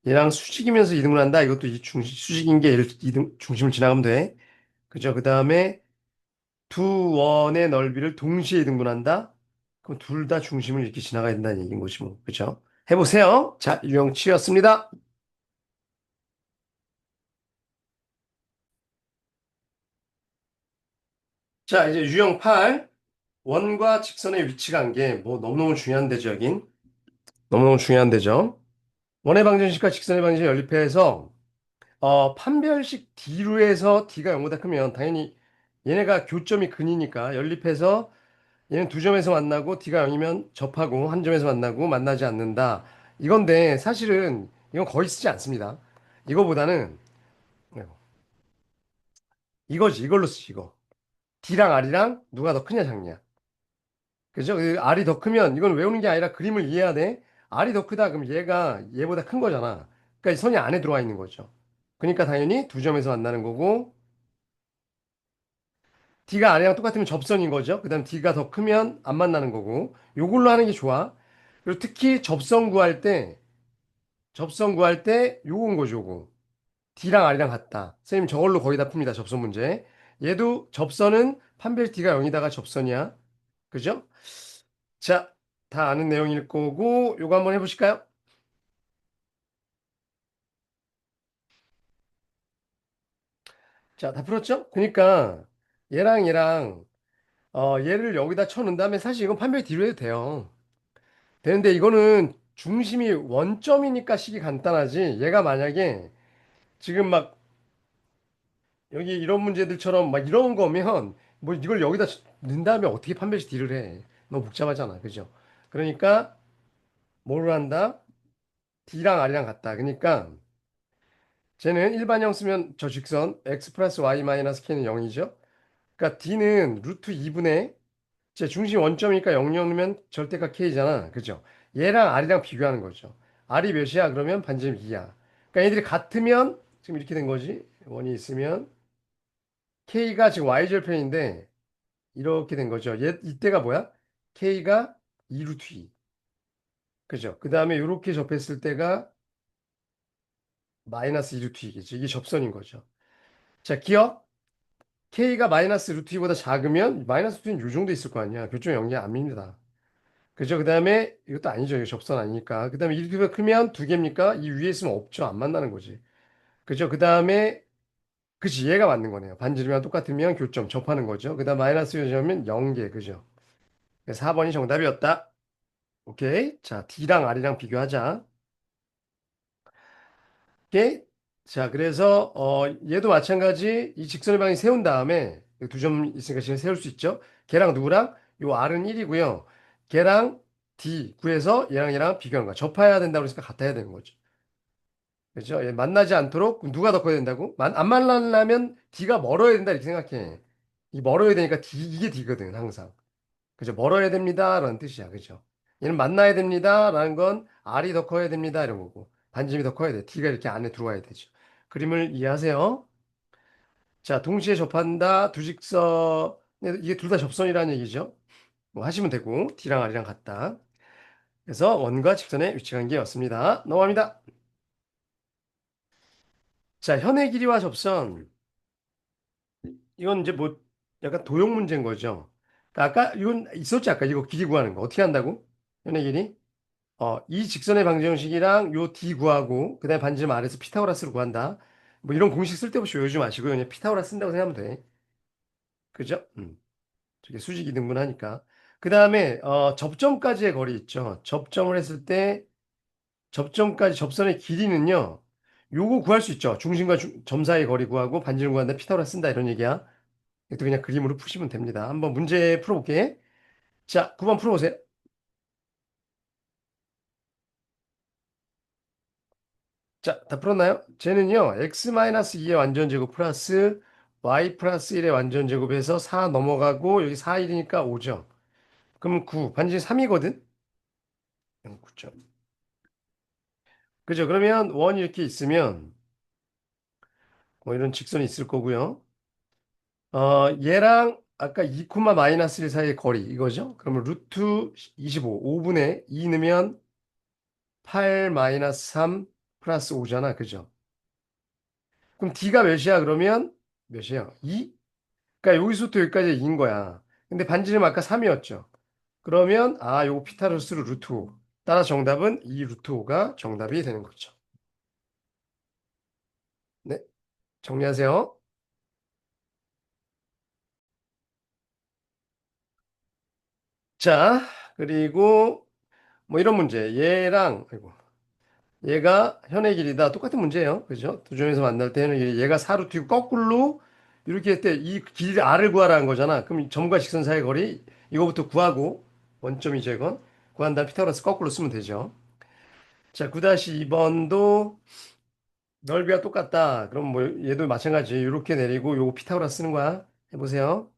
얘랑 수직이면서 이등분한다. 이것도 이 수직인 게 얘를 중심을 지나가면 돼. 그죠? 그 다음에 두 원의 넓이를 동시에 이등분한다. 그럼 둘 다 중심을 이렇게 지나가야 된다는 얘기인 거지 뭐. 그죠? 해보세요. 자, 유형 치였습니다. 자, 이제 유형 8. 원과 직선의 위치 관계. 뭐 너무너무 중요한 대죠, 여긴. 너무너무 중요한 대죠. 원의 방정식과 직선의 방정식이 연립해서 판별식 D로 해서 D가 0보다 크면 당연히 얘네가 교점이 근이니까 연립해서 얘는 두 점에서 만나고 D가 0이면 접하고 한 점에서 만나고 만나지 않는다. 이건데 사실은 이건 거의 쓰지 않습니다. 이거보다는 이거지. 이걸로 쓰지 이거. D랑 R이랑 누가 더 크냐 작냐. 그죠? 그 R이 더 크면 이건 외우는 게 아니라 그림을 이해해야 돼. R이 더 크다 그럼 얘가 얘보다 큰 거잖아. 그러니까 이 선이 안에 들어와 있는 거죠. 그러니까 당연히 두 점에서 만나는 거고 D가 R이랑 똑같으면 접선인 거죠. 그다음 D가 더 크면 안 만나는 거고 요걸로 하는 게 좋아. 그리고 특히 접선 구할 때 요건 거죠, 요거. D랑 R이랑 같다. 선생님 저걸로 거의 다 풉니다. 접선 문제. 얘도 접선은 판별 D가 0이다가 접선이야. 그죠? 자, 다 아는 내용일 거고 요거 한번 해보실까요? 자, 다 풀었죠? 그러니까 얘랑 얘를 여기다 쳐놓은 다음에 사실 이건 판별 뒤로 해도 돼요. 되는데 이거는 중심이 원점이니까 식이 간단하지. 얘가 만약에 지금 막 여기 이런 문제들처럼 막 이런 거면 뭐 이걸 여기다 넣은 다음에 어떻게 판별식 딜을 해. 너무 복잡하잖아. 그죠? 그러니까 뭐를 한다? D랑 R이랑 같다. 그러니까 쟤는 일반형 쓰면 저 직선 x 플러스 y 마이너스 k는 0이죠. 그러니까 D는 루트 2분의 제 중심 원점이니까 0, 0이면 절대값 k잖아. 그죠? 얘랑 R이랑 비교하는 거죠. R이 몇이야? 그러면 반지름 2야. 그러니까 얘들이 같으면 지금 이렇게 된 거지. 원이 있으면 k가 지금 y절편인데 이렇게 된 거죠. 이때가 뭐야? k가 2루트 2. 그죠? 그 다음에 이렇게 접했을 때가 마이너스 2루트 2겠죠. 이게 접선인 거죠. 자, 기억. k가 마이너스 루트 2보다 작으면 마이너스 루트 2는 이 정도 있을 거 아니야. 교점 연계 아닙니다. 그죠? 그 다음에 이것도 아니죠. 이거 접선 아니니까. 그 다음에 1큐가 크면 두 개입니까? 이 위에 있으면 없죠. 안 만나는 거지. 그죠? 그 다음에 그치 얘가 맞는 거네요. 반지름이랑 똑같으면 교점 접하는 거죠. 그 다음 마이너스 요점은 0개. 그죠? 4번이 정답이었다. 오케이. 자, D랑 R이랑 비교하자. 오케이. 자, 그래서 얘도 마찬가지 이 직선의 방향 세운 다음에 두 점 있으니까 지금 세울 수 있죠. 걔랑 누구랑? 요 R은 1이고요. 걔랑 D 구해서 얘랑 비교하는 거야. 접해야 된다고 그러니까 같아야 되는 거죠. 그렇죠? 얘 만나지 않도록 그럼 누가 더 커야 된다고? 안 만나려면 D가 멀어야 된다 이렇게 생각해. 이 멀어야 되니까 이게 D거든, 항상. 그죠? 멀어야 됩니다. 라는 뜻이야. 그죠? 얘는 만나야 됩니다. 라는 건 R이 더 커야 됩니다. 이런 거고. 반지름이 더 커야 돼. D가 이렇게 안에 들어와야 되죠. 그림을 이해하세요? 자, 동시에 접한다. 두 직선. 이게 둘 다 접선이라는 얘기죠. 뭐 하시면 되고. D랑 R이랑 같다. 그래서 원과 직선의 위치 관계였습니다. 넘어갑니다. 자, 현의 길이와 접선. 이건 이제 뭐 약간 도형 문제인 거죠. 그러니까 아까 이건 있었지. 아까 이거 길이 구하는 거. 어떻게 한다고? 현의 길이? 이 직선의 방정식이랑 요 D 구하고 그다음에 반지름 아래서 피타고라스를 구한다. 뭐 이런 공식 쓸데없이 외우지 마시고 그냥 피타고라스 쓴다고 생각하면 돼. 그죠? 저게 수직이 등분하니까. 그다음에 접점까지의 거리 있죠. 접점을 했을 때 접점까지 접선의 길이는요. 요거 구할 수 있죠. 중심과 점 사이의 거리 구하고 반지름 구한다. 피타고라스 쓴다 이런 얘기야. 이것도 그냥 그림으로 푸시면 됩니다. 한번 문제 풀어볼게. 자, 9번 풀어보세요. 자, 다 풀었나요? 쟤는요, x-2의 완전제곱 플러스 y 플러스 1의 완전제곱에서 4 넘어가고 여기 4, 1이니까 5죠. 그럼 9, 반지름 3이거든? 9점. 그죠? 그러면 원이 이렇게 있으면 뭐 이런 직선이 있을 거고요. 얘랑 아까 2, 마이너스 1 사이의 거리 이거죠? 그러면 루트 25, 5분의 2 넣으면 8 마이너스 3 플러스 5잖아. 그죠? 그럼 D가 몇이야? 그러면 몇이야? 2? 그러니까 여기서부터 여기까지 2인 거야. 근데 반지름 아까 3이었죠. 그러면 요거 피타고라스로 루트 5. 따라서 정답은 2 루트 5가 정답이 되는 거죠. 네, 정리하세요. 자, 그리고 뭐 이런 문제. 얘랑 아이고, 얘가 현의 길이다. 똑같은 문제예요. 그죠? 두 점에서 만날 때는 얘가 4루트이고 거꾸로 이렇게 할 때 이 길 R을 구하라는 거잖아. 그럼 점과 직선 사이의 거리 이거부터 구하고 원점이죠, 이건. 구한 다음 피타고라스 거꾸로 쓰면 되죠. 자, 9-2번도 넓이가 똑같다. 그럼 뭐 얘도 마찬가지. 이렇게 내리고 요거 피타고라스 쓰는 거야. 해보세요.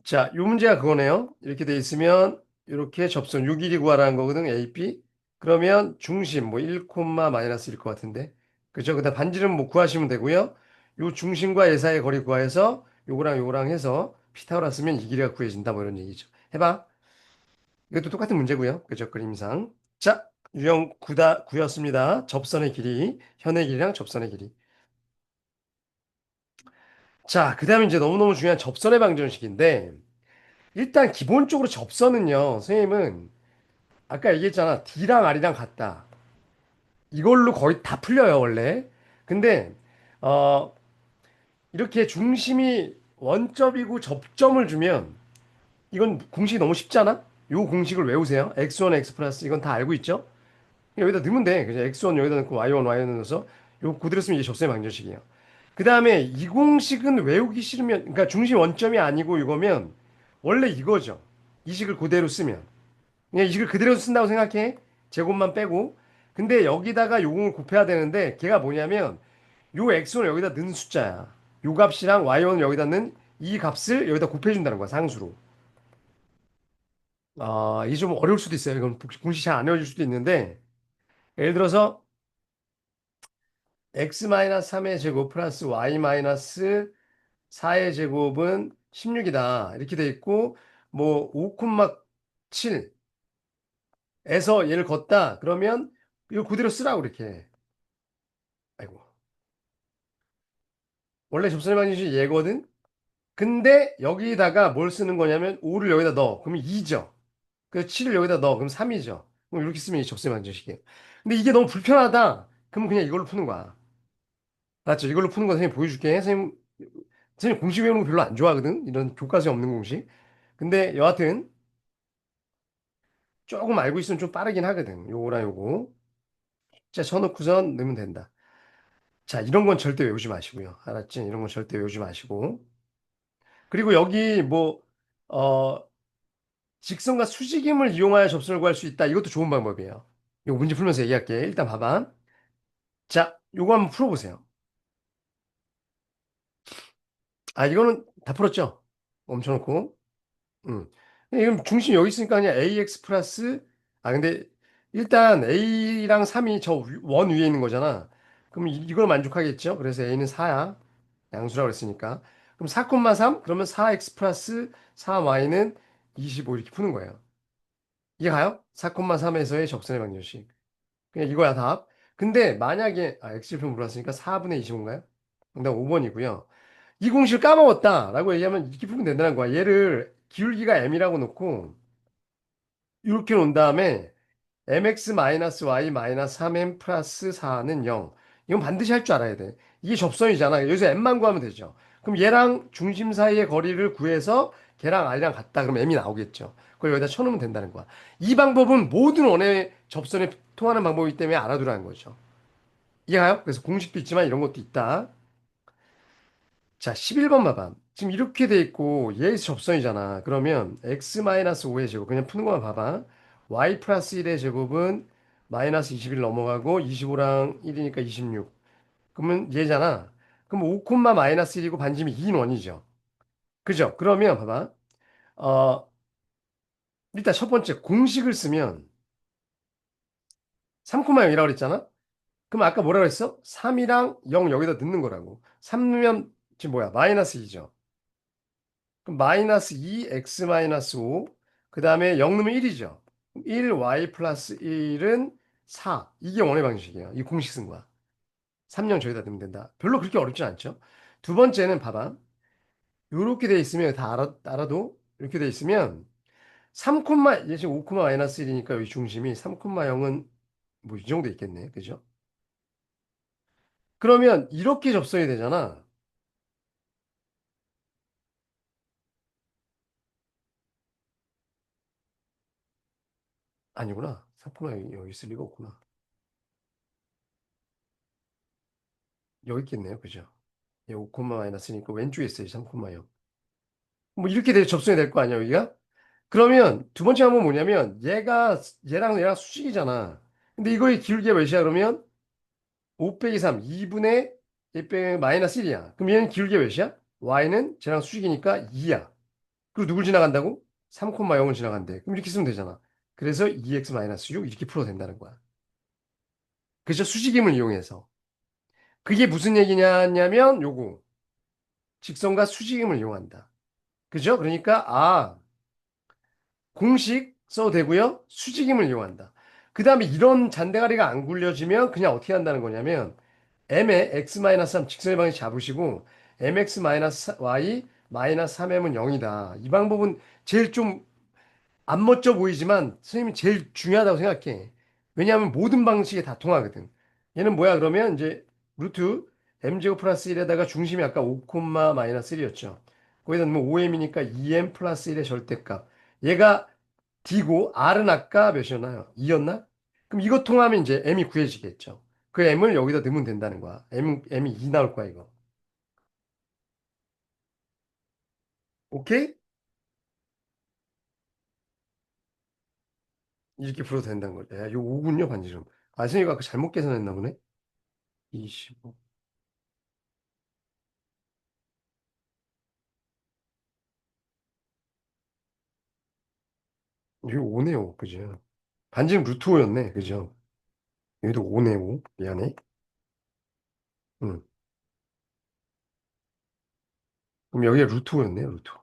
자, 요 문제가 그거네요. 이렇게 돼 있으면 이렇게 접선 6일이 구하라는 거거든. A, B. 그러면 중심 뭐 1, 마이너스 일 것 같은데. 그죠? 그다음 반지름 뭐 구하시면 되고요. 요 중심과 얘 사이의 거리 구해서 요거랑 요거랑 해서 피타고라스 쓰면 이 길이가 구해진다. 뭐 이런 얘기죠. 해봐. 이것도 똑같은 문제고요. 그죠? 그림상. 자, 유형 9였습니다. 접선의 길이, 현의 길이랑 접선의 길이. 자, 그 다음에 이제 너무너무 중요한 접선의 방정식인데, 일단 기본적으로 접선은요, 선생님은 아까 얘기했잖아. D랑 R이랑 같다. 이걸로 거의 다 풀려요, 원래. 근데, 어, 이렇게 중심이 원점이고 접점을 주면, 이건 공식이 너무 쉽잖아? 요 공식을 외우세요. x1, x 플러스, 이건 다 알고 있죠? 여기다 넣으면 돼. 그냥 x1 여기다 넣고 y1, y1 넣어서 요 그대로 쓰면 이게 접선의 방정식이에요. 그 다음에 이 공식은 외우기 싫으면, 그러니까 중심 원점이 아니고 이거면 원래 이거죠. 이 식을 그대로 쓰면. 그냥 이 식을 그대로 쓴다고 생각해. 제곱만 빼고. 근데 여기다가 요공을 곱해야 되는데 걔가 뭐냐면 요 x1을 여기다 넣은 숫자야. 요 값이랑 y1을 여기다 넣은 이 값을 여기다 곱해준다는 거야, 상수로. 이게 좀 어려울 수도 있어요. 이건 공식 잘 안 외워질 수도 있는데 예를 들어서 x-3의 제곱 플러스 y-4의 제곱은 16이다. 이렇게 돼 있고, 뭐, 5,7에서 얘를 걷다. 그러면 이거 그대로 쓰라고, 이렇게. 아이고. 원래 접선의 방정식이 얘거든? 근데 여기다가 뭘 쓰는 거냐면 5를 여기다 넣어. 그러면 2죠. 그래서 7을 여기다 넣어. 그럼 3이죠. 그럼 이렇게 쓰면 이 접선의 방정식이에요. 근데 이게 너무 불편하다. 그럼 그냥 이걸로 푸는 거야. 맞죠? 이걸로 푸는 거 선생님 보여줄게. 선생님 공식 외우는 거 별로 안 좋아하거든? 이런 교과서에 없는 공식. 근데 여하튼 조금 알고 있으면 좀 빠르긴 하거든. 요거랑 요거. 자, 쳐놓고선 넣으면 된다. 자, 이런 건 절대 외우지 마시고요. 알았지? 이런 건 절대 외우지 마시고. 그리고 여기 뭐, 어, 직선과 수직임을 이용하여 접선을 구할 수 있다. 이것도 좋은 방법이에요. 이거 문제 풀면서 얘기할게. 일단 봐봐. 자, 요거 한번 풀어보세요. 아, 이거는 다 풀었죠? 멈춰놓고. 음. 이건 중심 여기 있으니까 그냥 ax 플러스, 아, 근데 일단 a랑 3이 저 원 위에 있는 거잖아. 그럼 이걸 만족하겠죠? 그래서 a는 4야. 양수라고 그랬으니까. 그럼 4,3? 그러면 4x 플러스 4y는 25 이렇게 푸는 거예요. 이게 가요? 4,3에서의 접선의 방정식. 그냥 이거야 답. 근데 만약에 x좌표 물었으니까 4분의 25인가요? 정답 5번이고요. 이 공식을 까먹었다라고 얘기하면 이렇게 풀면 된다는 거야. 얘를 기울기가 m이라고 놓고 이렇게 놓은 다음에 mx-y 3m 플러스 4는 0. 이건 반드시 할 줄 알아야 돼. 이게 접선이잖아. 여기서 m만 구하면 되죠. 그럼 얘랑 중심 사이의 거리를 구해서 걔랑 r이랑 같다. 그럼 m이 나오겠죠. 그걸 여기다 쳐놓으면 된다는 거야. 이 방법은 모든 원의 접선에 통하는 방법이기 때문에 알아두라는 거죠. 이해가요? 그래서 공식도 있지만 이런 것도 있다. 자, 11번 봐봐. 지금 이렇게 돼 있고 얘에서 접선이잖아. 그러면 x-5의 제곱 그냥 푸는 것만 봐봐. y 플러스 1의 제곱은 마이너스 21 넘어가고 25랑 1이니까 26. 그러면 얘잖아. 그럼 5 콤마 마이너스 1이고 반지름이 2인 원이죠. 그죠? 그러면 봐봐. 어, 일단 첫 번째 공식을 쓰면 3 콤마 0이라고 그랬잖아. 그럼 아까 뭐라 그랬어? 3이랑 0 여기다 넣는 거라고. 3 넣으면 지금 뭐야? 마이너스 2죠. 그럼 마이너스 2 x 마이너스 5. 그 다음에 0 넣으면 1이죠. 1 y 플러스 1은 4. 이게 원의 방식이에요. 이 공식 쓴 거야. 3령 저기다 넣으면 된다. 별로 그렇게 어렵지 않죠? 두 번째는 봐봐. 요렇게 돼 있으면 다 알아도 이렇게 돼 있으면 3 콤마 얘 지금 5 콤마 마이너스 1이니까 여기 중심이 3 콤마 0은 뭐 이 정도 있겠네. 그죠? 그러면 이렇게 접선이 되잖아. 아니구나. 3 콤마 0이 여기 있을 리가 없구나. 여기 있겠네요. 그죠? 얘 5 콤마 마이너스니까 왼쪽에 있어요. 3 콤마 0. 뭐 이렇게 접선이 될 거 아니야, 여기가? 그러면 두 번째 항목은 뭐냐면 얘랑 수직이잖아. 근데 이거의 기울기가 몇이야 그러면 5 빼기 3, 2분의 1 빼기 마이너스 1이야. 그럼 얘는 기울기가 몇이야? y는 쟤랑 수직이니까 2야. 그리고 누굴 지나간다고? 3,0을 지나간대. 그럼 이렇게 쓰면 되잖아. 그래서 2x 마이너스 6 이렇게 풀어도 된다는 거야. 그죠? 수직임을 이용해서. 그게 무슨 얘기냐면 요거. 직선과 수직임을 이용한다. 그죠? 그러니까 공식 써도 되고요. 수직임을 이용한다. 그 다음에 이런 잔대가리가 안 굴려지면 그냥 어떻게 한다는 거냐면 m의 x-3 직선의 방향 잡으시고 mx-y 마이너스 3m은 0이다. 이 방법은 제일 좀 안 멋져 보이지만 선생님이 제일 중요하다고 생각해. 왜냐하면 모든 방식에 다 통하거든. 얘는 뭐야 그러면 이제 루트 m제곱 플러스 1에다가 중심이 아까 5 콤마 마이너스 1이었죠. 거기다 넣으면 5m이니까 2m 플러스 1의 절대값. 얘가 D고 R은 아까 몇이었나요? 2였나? 그럼 이거 통하면 이제 M이 구해지겠죠. 그 M을 여기다 넣으면 된다는 거야. M이 2 나올 거야, 이거. 오케이? 이렇게 풀어도 된다는 거죠. 야, 이거 5군요, 반지름. 아, 선생님 아까 잘못 계산했나 보네? 25. 이거 5네요, 그죠? 반지름 루트 5였네, 그죠? 여기도 5네, 5. 미안해. 응. 그럼 여기가 루트 5였네요, 루트 5.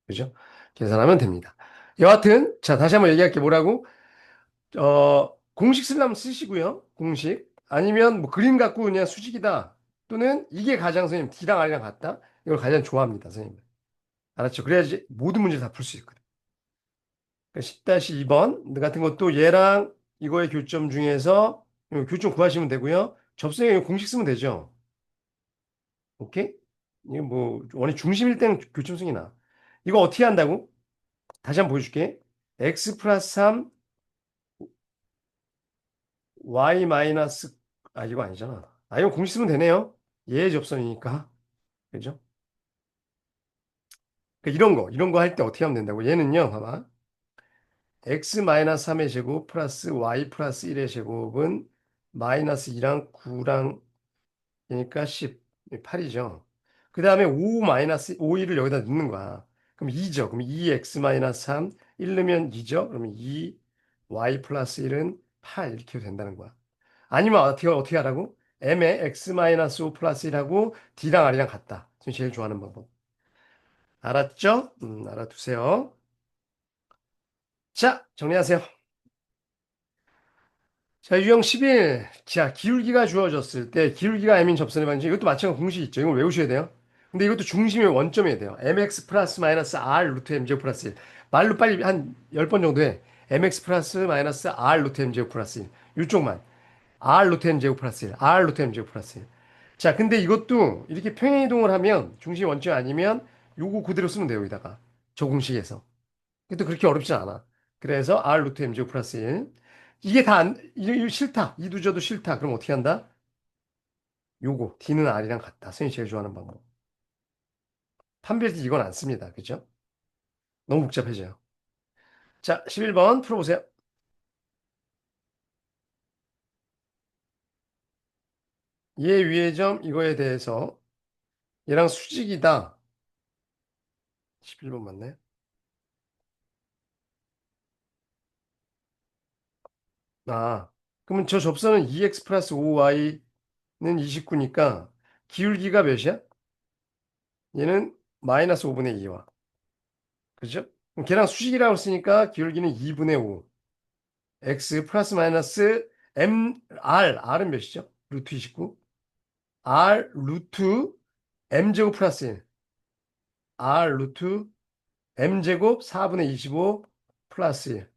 그죠? 계산하면 됩니다. 여하튼, 자, 다시 한번 얘기할게. 뭐라고? 공식 쓰려면 쓰시고요. 공식. 아니면 뭐 그림 갖고 그냥 수직이다. 또는 이게 가장 선생님 D랑 R이랑 같다. 이걸 가장 좋아합니다, 선생님. 알았죠? 그래야지 모든 문제를 다 풀 수 있거든. 10-2번 같은 것도 얘랑 이거의 교점 중에서 이 교점 구하시면 되고요. 접선에 공식 쓰면 되죠. 오케이? 이게 뭐 원래 중심일 때는 교점승이 나. 이거 어떻게 한다고? 다시 한번 보여줄게. x 플러스 3 y 마이너스 이거 아니잖아. 이거 공식 쓰면 되네요. 얘의 접선이니까. 그죠? 그러니까 이런 거 할 때 어떻게 하면 된다고? 얘는요, 봐봐. x 마이너스 3의 제곱 플러스 y 플러스 1의 제곱은 마이너스 2랑 9랑 그러니까 10, 8이죠. 그 다음에 5 마이너스 5를 여기다 넣는 거야. 그럼 2죠. 그럼 2x 마이너스 3, 1 넣으면 2죠. 그러면 2y 플러스 1은 8 이렇게 해도 된다는 거야. 아니면 어떻게 하라고? m에 x 마이너스 5 플러스 1하고 d랑 r이랑 같다. 지금 제일 좋아하는 방법. 알았죠? 알아두세요. 자, 정리하세요. 자, 유형 11. 자, 기울기가 주어졌을 때 기울기가 m인 접선의 방정. 이것도 마찬가지 공식 있죠. 이걸 외우셔야 돼요. 근데 이것도 중심의 원점이어야 돼요. mx 플러스 마이너스 r 루트 m제곱 플러스 1. 말로 빨리 한 10번 정도 해. mx 플러스 마이너스 r 루트 m제곱 플러스 1. 이쪽만. r 루트 m제곱 플러스 1. r 루트 m제곱 플러스 1. 자, 근데 이것도 이렇게 평행이동을 하면 중심 원점 아니면 요거 그대로 쓰면 돼요. 여기다가. 저 공식에서. 그것도 그렇게 어렵지 않아. 그래서 R 루트 m 제곱 플러스 1. 이게 다 이거 싫다. 이두저도 싫다. 그럼 어떻게 한다? 요거 D는 R이랑 같다. 선생님이 제일 좋아하는 방법. 판별식 이건 안 씁니다. 그죠? 너무 복잡해져요. 자, 11번 풀어보세요. 얘 위의 점 이거에 대해서 얘랑 수직이다. 11번 맞나요? 아, 그러면 저 접선은 2x 플러스 5y는 29니까 기울기가 몇이야? 얘는 마이너스 5분의 2와. 그죠? 그럼 걔랑 수직이라고 쓰니까 기울기는 2분의 5. x 플러스 마이너스 r은 몇이죠? 루트 29. r 루트 m제곱 플러스 1. r 루트 m제곱 4분의 25 플러스 1.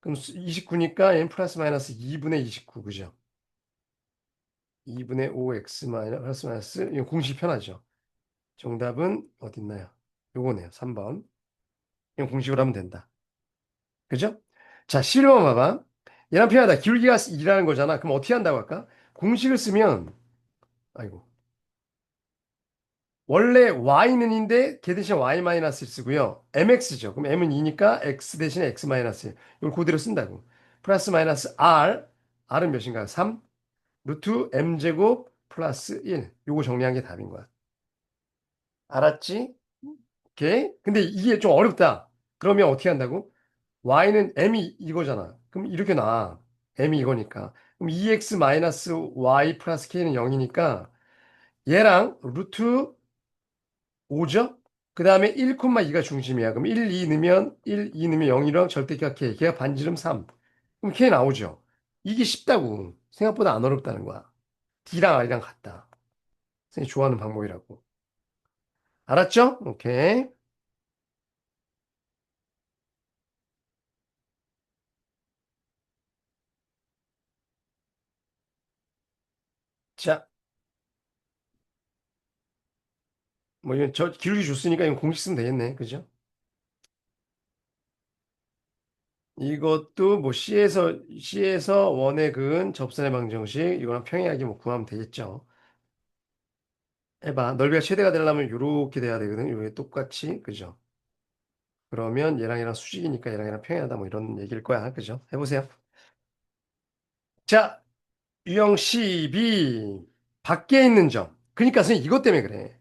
그럼 29니까 n 플러스 마이너스 2분의 29. 그죠? 2분의 5x 플러스 마이너스 이거 공식 편하죠? 정답은 어디 있나요? 요거네요. 3번. 이거 공식으로 하면 된다. 그죠? 자, 11번 봐봐. 얘랑 표현하다. 기울기가 2라는 거잖아. 그럼 어떻게 한다고 할까? 공식을 쓰면 아이고. 원래 y는인데 걔 대신 y 마이너스를 쓰고요. mx죠. 그럼 m은 2니까 x 대신에 x 마이너스. 이걸 그대로 쓴다고. 플러스 마이너스 r은 몇인가요? 3 루트 m제곱 플러스 1. 요거 정리한 게 답인 거야. 알았지? 오케이. 근데 이게 좀 어렵다. 그러면 어떻게 한다고? y는 m이 이거잖아. 그럼 이렇게 놔. m이 이거니까. 그럼 2x 마이너스 y 플러스 k는 0이니까 얘랑 루트 5죠? 그 다음에 1,2가 중심이야. 그럼 1, 2 넣으면 1, 2 넣으면 0이랑 절대값 K. 걔가 반지름 3. 그럼 K 나오죠? 이게 쉽다고. 생각보다 안 어렵다는 거야. D랑 R이랑 같다. 선생님 좋아하는 방법이라고. 알았죠? 오케이. 자, 뭐 이건 저 기울기 줬으니까 이건 공식 쓰면 되겠네. 그죠? 이것도 뭐 C에서 원의 그은 접선의 방정식 이거랑 평행하게 뭐 구하면 되겠죠. 해봐. 넓이가 최대가 되려면 이렇게 돼야 되거든. 이게 똑같이. 그죠? 그러면 얘랑 수직이니까 얘랑 평행하다 뭐 이런 얘기일 거야. 그죠? 해보세요. 자, 유형 12. 밖에 있는 점. 그러니까 선생님 이것 때문에 그래.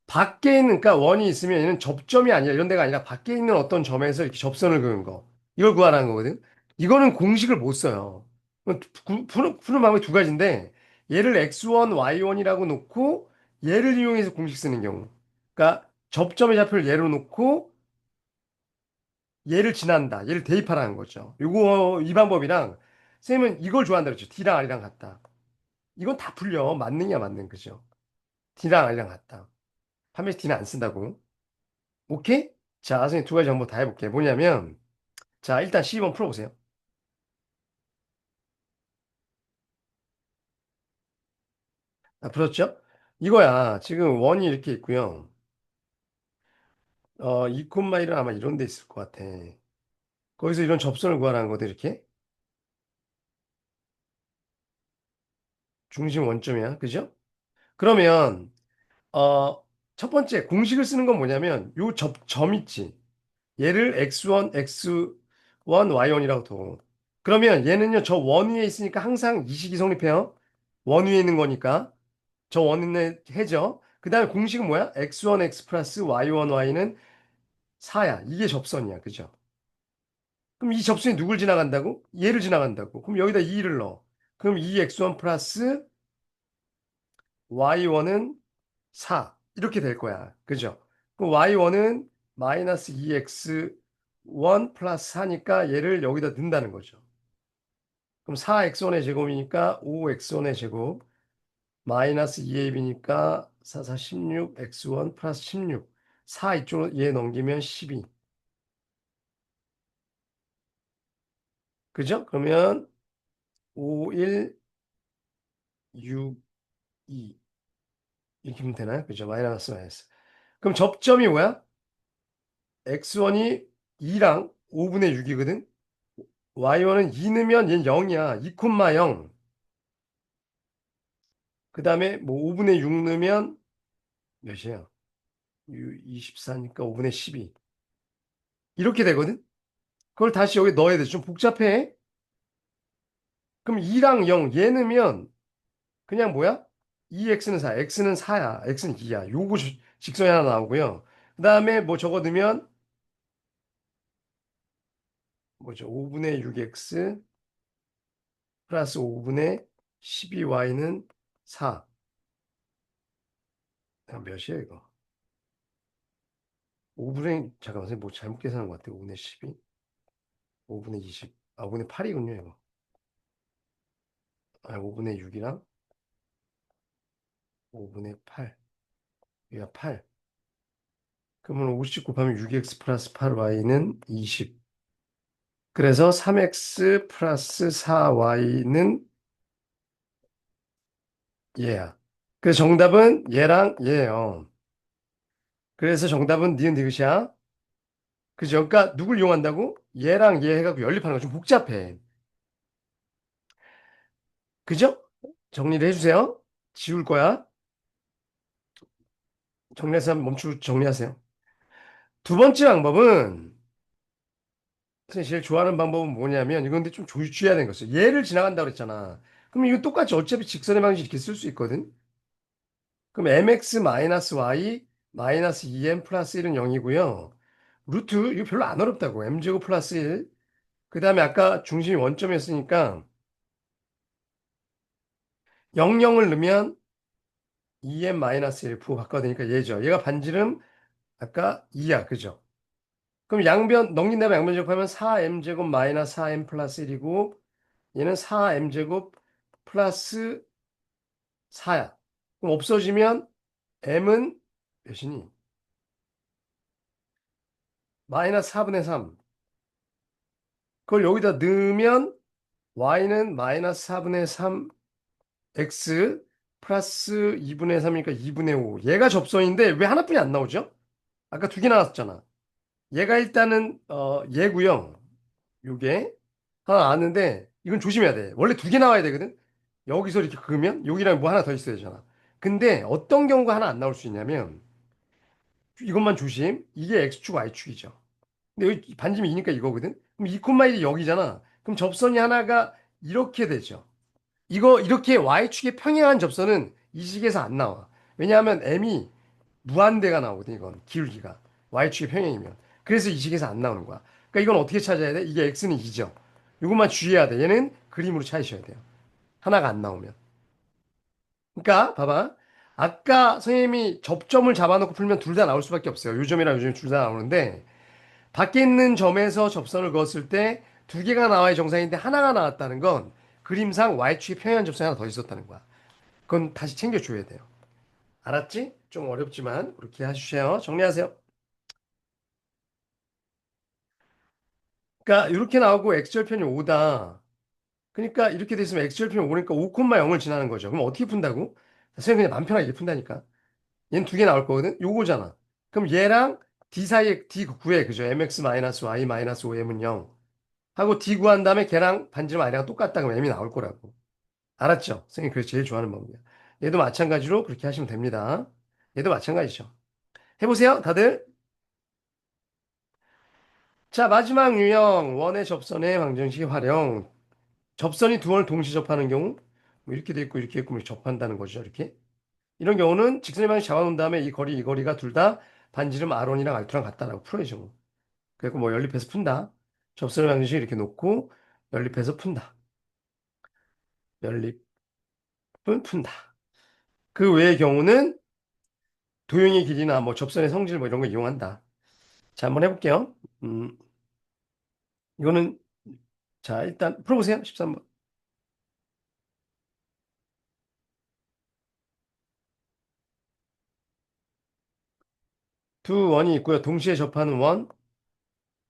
밖에 있는, 그러니까 원이 있으면 얘는 접점이 아니라 이런 데가 아니라 밖에 있는 어떤 점에서 이렇게 접선을 그은 거. 이걸 구하라는 거거든. 이거는 공식을 못 써요. 푸는 방법이 두 가지인데 얘를 x1, y1이라고 놓고 얘를 이용해서 공식 쓰는 경우. 그러니까 접점의 좌표를 얘로 놓고 얘를 지난다. 얘를 대입하라는 거죠. 이 방법이랑 쌤은 이걸 좋아한다 그랬죠. D랑 R이랑 같다. 이건 다 풀려. 만능이야, 만능. 그죠? D랑 R이랑 같다. 판매시 D는 안 쓴다고. 오케이? 자, 선생님 두 가지 정보 다 해볼게. 뭐냐면, 자, 일단 12번 풀어보세요. 아, 풀었죠? 이거야. 지금 원이 이렇게 있고요. 2,1은 아마 이런 데 있을 것 같아. 거기서 이런 접선을 구하라는 거든, 이렇게. 중심 원점이야. 그죠? 그러면, 어, 첫 번째 공식을 쓰는 건 뭐냐면, 요 점 있지. 얘를 x1, x1, y1이라고 둬. 그러면 얘는요, 저 원 위에 있으니까 항상 이 식이 성립해요. 원 위에 있는 거니까. 저 원에 해죠. 그 그 다음에 공식은 뭐야? x1, x 플러스 y1, y는 4야. 이게 접선이야. 그죠? 그럼 이 접선이 누굴 지나간다고? 얘를 지나간다고. 그럼 여기다 2를 넣어. 그럼 2x1 플러스 y1은 4. 이렇게 될 거야. 그죠? 그럼 y1은 마이너스 2x1 플러스 4니까 얘를 여기다 넣는다는 거죠. 그럼 4x1의 제곱이니까 5x1의 제곱 마이너스 2ab니까 4, 4, 16 x1 플러스 16 4 이쪽으로 얘 넘기면 12. 그죠? 그러면 5, 1, 6, 2 이렇게 하면 되나요? 그죠? 마이너스 마이너스. 그럼 접점이 뭐야? x1이 2랑 5분의 6이거든? y1은 2 넣으면 얘는 0이야. 2, 0. 그 다음에 뭐 5분의 6 넣으면 몇이야? 24니까 5분의 12. 이렇게 되거든? 그걸 다시 여기 넣어야 돼. 좀 복잡해. 그럼 2랑 0, 얘 넣으면 그냥 뭐야? 2x는 4, x는 4야. x는 2야. 요거 직선이 하나 나오고요. 그 다음에 뭐 적어 두면 뭐죠? 5분의 6x 플러스 5분의 12y는 4. 몇이야 이거? 5분의 잠깐만 선생님 뭐 잘못 계산한 것 같아. 5분의 12, 5분의 20, 5분의 8이군요 이거. 5분의 6이랑 5분의 8. 여기가 8. 그러면 50 곱하면 6x 플러스 8y는 20. 그래서 3x 플러스 4y는 얘야. 그래서 정답은 얘랑 얘예요. 그래서 정답은 니은 디귿이야. 그죠? 그러니까 누굴 이용한다고? 얘랑 얘 해갖고 연립하는 거 좀 복잡해. 그죠? 정리를 해주세요. 지울 거야. 정리해서 멈추고 정리하세요. 두 번째 방법은 선생님 제일 좋아하는 방법은 뭐냐면 이건 근데 좀 주의해야 되는 거죠. 얘를 지나간다고 그랬잖아. 그럼 이거 똑같이 어차피 직선의 방식 이렇게 쓸 수 있거든. 그럼 mx 마이너스 y 마이너스 2m 플러스 1은 0이고요. 루트 이거 별로 안 어렵다고. m제곱 플러스 1. 그 다음에 아까 중심이 원점이었으니까 00을 넣으면 2m 마이너스 1 부호 바꿔야 되니까 얘죠. 얘가 반지름 아까 2야. 그죠? 그럼 양변 넘긴 다음에 양변 제곱하면 4m제곱 마이너스 4m 플러스 1이고 얘는 4m제곱 플러스 4야. 그럼 없어지면 m은 몇이니? 마이너스 4분의 3. 그걸 여기다 넣으면 y는 마이너스 4분의 3 x 플러스 2분의 3이니까 2분의 5. 얘가 접선인데 왜 하나뿐이 안 나오죠? 아까 두 개 나왔었잖아. 얘가 일단은 얘고요. 요게 하나 나왔는데 이건 조심해야 돼. 원래 두 개 나와야 되거든. 여기서 이렇게 그으면 여기랑 뭐 하나 더 있어야 되잖아. 근데 어떤 경우가 하나 안 나올 수 있냐면 이것만 조심. 이게 x축 y축이죠. 근데 여기 반지름이 2니까 이거거든. 그럼 2,1이 여기잖아. 그럼 접선이 하나가 이렇게 되죠. 이거 이렇게 y축에 평행한 접선은 이 식에서 안 나와. 왜냐하면 m이 무한대가 나오거든. 이건 기울기가 y축에 평행이면. 그래서 이 식에서 안 나오는 거야. 그러니까 이건 어떻게 찾아야 돼? 이게 x는 2죠. 이것만 주의해야 돼. 얘는 그림으로 찾으셔야 돼요. 하나가 안 나오면. 그러니까 봐봐. 아까 선생님이 접점을 잡아놓고 풀면 둘 다 나올 수밖에 없어요. 요점이랑 요점이 둘 다 나오는데 밖에 있는 점에서 접선을 그었을 때 두 개가 나와야 정상인데 하나가 나왔다는 건 그림상 y축에 평행한 접선이 하나 더 있었다는 거야. 그건 다시 챙겨줘야 돼요. 알았지? 좀 어렵지만 그렇게 하시세요. 정리하세요. 그러니까 이렇게 나오고 x절편이 5다. 그러니까 이렇게 됐으면 x절편이 5니까 5,0을 지나는 거죠. 그럼 어떻게 푼다고? 선생님 그냥 맘 편하게 푼다니까. 얘는 두 개 나올 거거든. 요거잖아. 그럼 얘랑 d 사이에 d 구해. 그죠? mx-y-5m은 0. 하고 d 구한 다음에 걔랑 반지름 i랑 똑같다. 그럼 m이 나올 거라고. 알았죠? 선생님 그래서 제일 좋아하는 방법이야. 얘도 마찬가지로 그렇게 하시면 됩니다. 얘도 마찬가지죠. 해보세요, 다들. 자, 마지막 유형. 원의 접선의 방정식 활용. 접선이 두 원을 동시에 접하는 경우, 뭐 이렇게 돼 있고, 이렇게 있고, 뭐 접한다는 거죠, 이렇게. 이런 경우는 직선의 방향 잡아놓은 다음에 이 거리가 둘 다 반지름 R1이랑 R2랑 같다라고 풀어야죠. 뭐. 그리고 뭐 연립해서 푼다. 접선의 방정식 이렇게 놓고 연립해서 푼다. 연립은 푼다. 그 외의 경우는 도형의 길이나 뭐 접선의 성질 뭐 이런 거 이용한다. 자, 한번 해볼게요. 음, 이거는 자, 일단 풀어보세요. 13번. 두 원이 있고요. 동시에 접하는 원.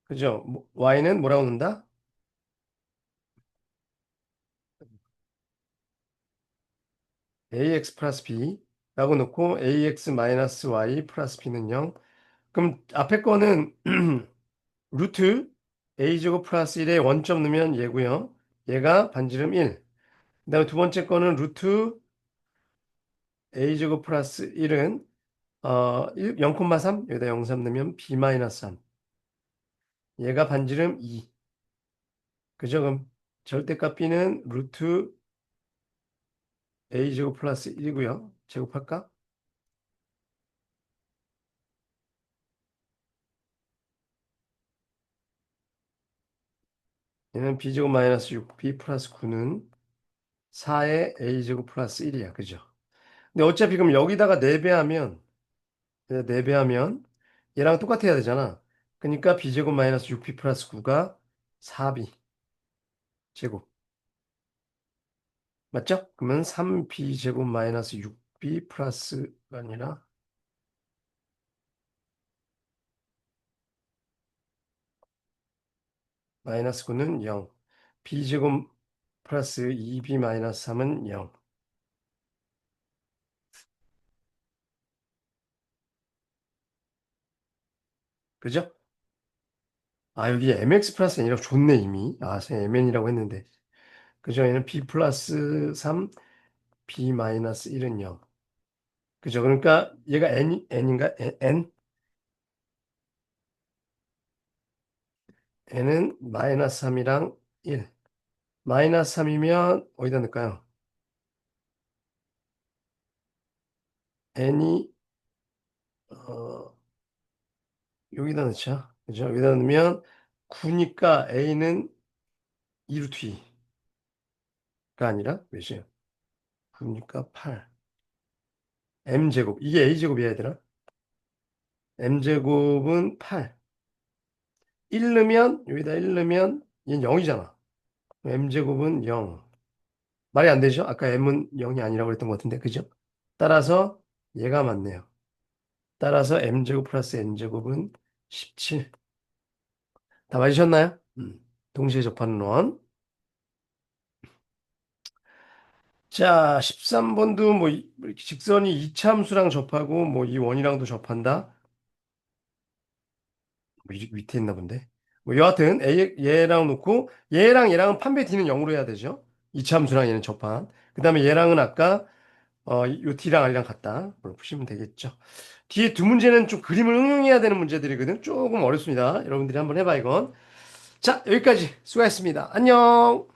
그죠? y는 뭐라고 놓는다? ax 플러스 b라고 놓고 ax 마이너스 y 플러스 b는 0. 그럼 앞에 거는 루트 a제곱 플러스 1에 원점 넣으면 얘고요. 얘가 반지름 1. 그다음에 두 번째 거는 루트 a제곱 플러스 1은 0,3 여기다 0,3 넣으면 b 마이너스 3. 얘가 반지름 2. 그죠? 그럼 절대값 b는 루트 a제곱 플러스 1이고요. 제곱할까? 얘는 b제곱 마이너스 6b 플러스 9는 4의 a제곱 플러스 1이야. 그죠? 근데 어차피 그럼 여기다가 4배하면 얘랑 똑같아야 되잖아. 그러니까 b제곱 마이너스 6b 플러스 9가 4b 제곱. 맞죠? 그러면 3b제곱 마이너스 6b 플러스가 아니라 마이너스 9는 0. b제곱 플러스 2b 마이너스 3은 0. 그죠? 아, 여기 mx 플러스 n이라고 좋네, 이미. 아, 쌤 mn이라고 했는데. 그죠? 얘는 b 플러스 3, b 마이너스 1은 0. 그죠? 그러니까 얘가 n인가? n은 마이너스 3이랑 1. 마이너스 3이면 어디다 넣을까요? n이 어, 여기다 넣자. 그죠? 여기다 넣으면 9니까 a는 2루트 2가 아니라 몇이에요? 9니까 8. m제곱. 이게 a제곱이어야 되나? m제곱은 8. 1 넣으면 여기다 1 넣으면 얘는 0이잖아. m제곱은 0. 말이 안 되죠? 아까 m은 0이 아니라고 그랬던 것 같은데. 그죠? 따라서 얘가 맞네요. 따라서 m제곱 플러스 n제곱은 17. 다 맞으셨나요? 동시에 접하는 원. 자, 13번도 뭐 이렇게 직선이 이차함수랑 접하고 뭐 이 원이랑도 접한다. 뭐 밑에 있나 본데. 뭐 여하튼 얘랑 놓고 얘랑 얘랑은 판별 D는 0으로 해야 되죠. 이차함수랑 얘는 접한. 그다음에 얘랑은 아까 요 D랑 R이랑 같다. 그걸 푸시면 되겠죠. 뒤에 두 문제는 좀 그림을 응용해야 되는 문제들이거든. 조금 어렵습니다. 여러분들이 한번 해봐 이건. 자, 여기까지 수고하셨습니다. 안녕.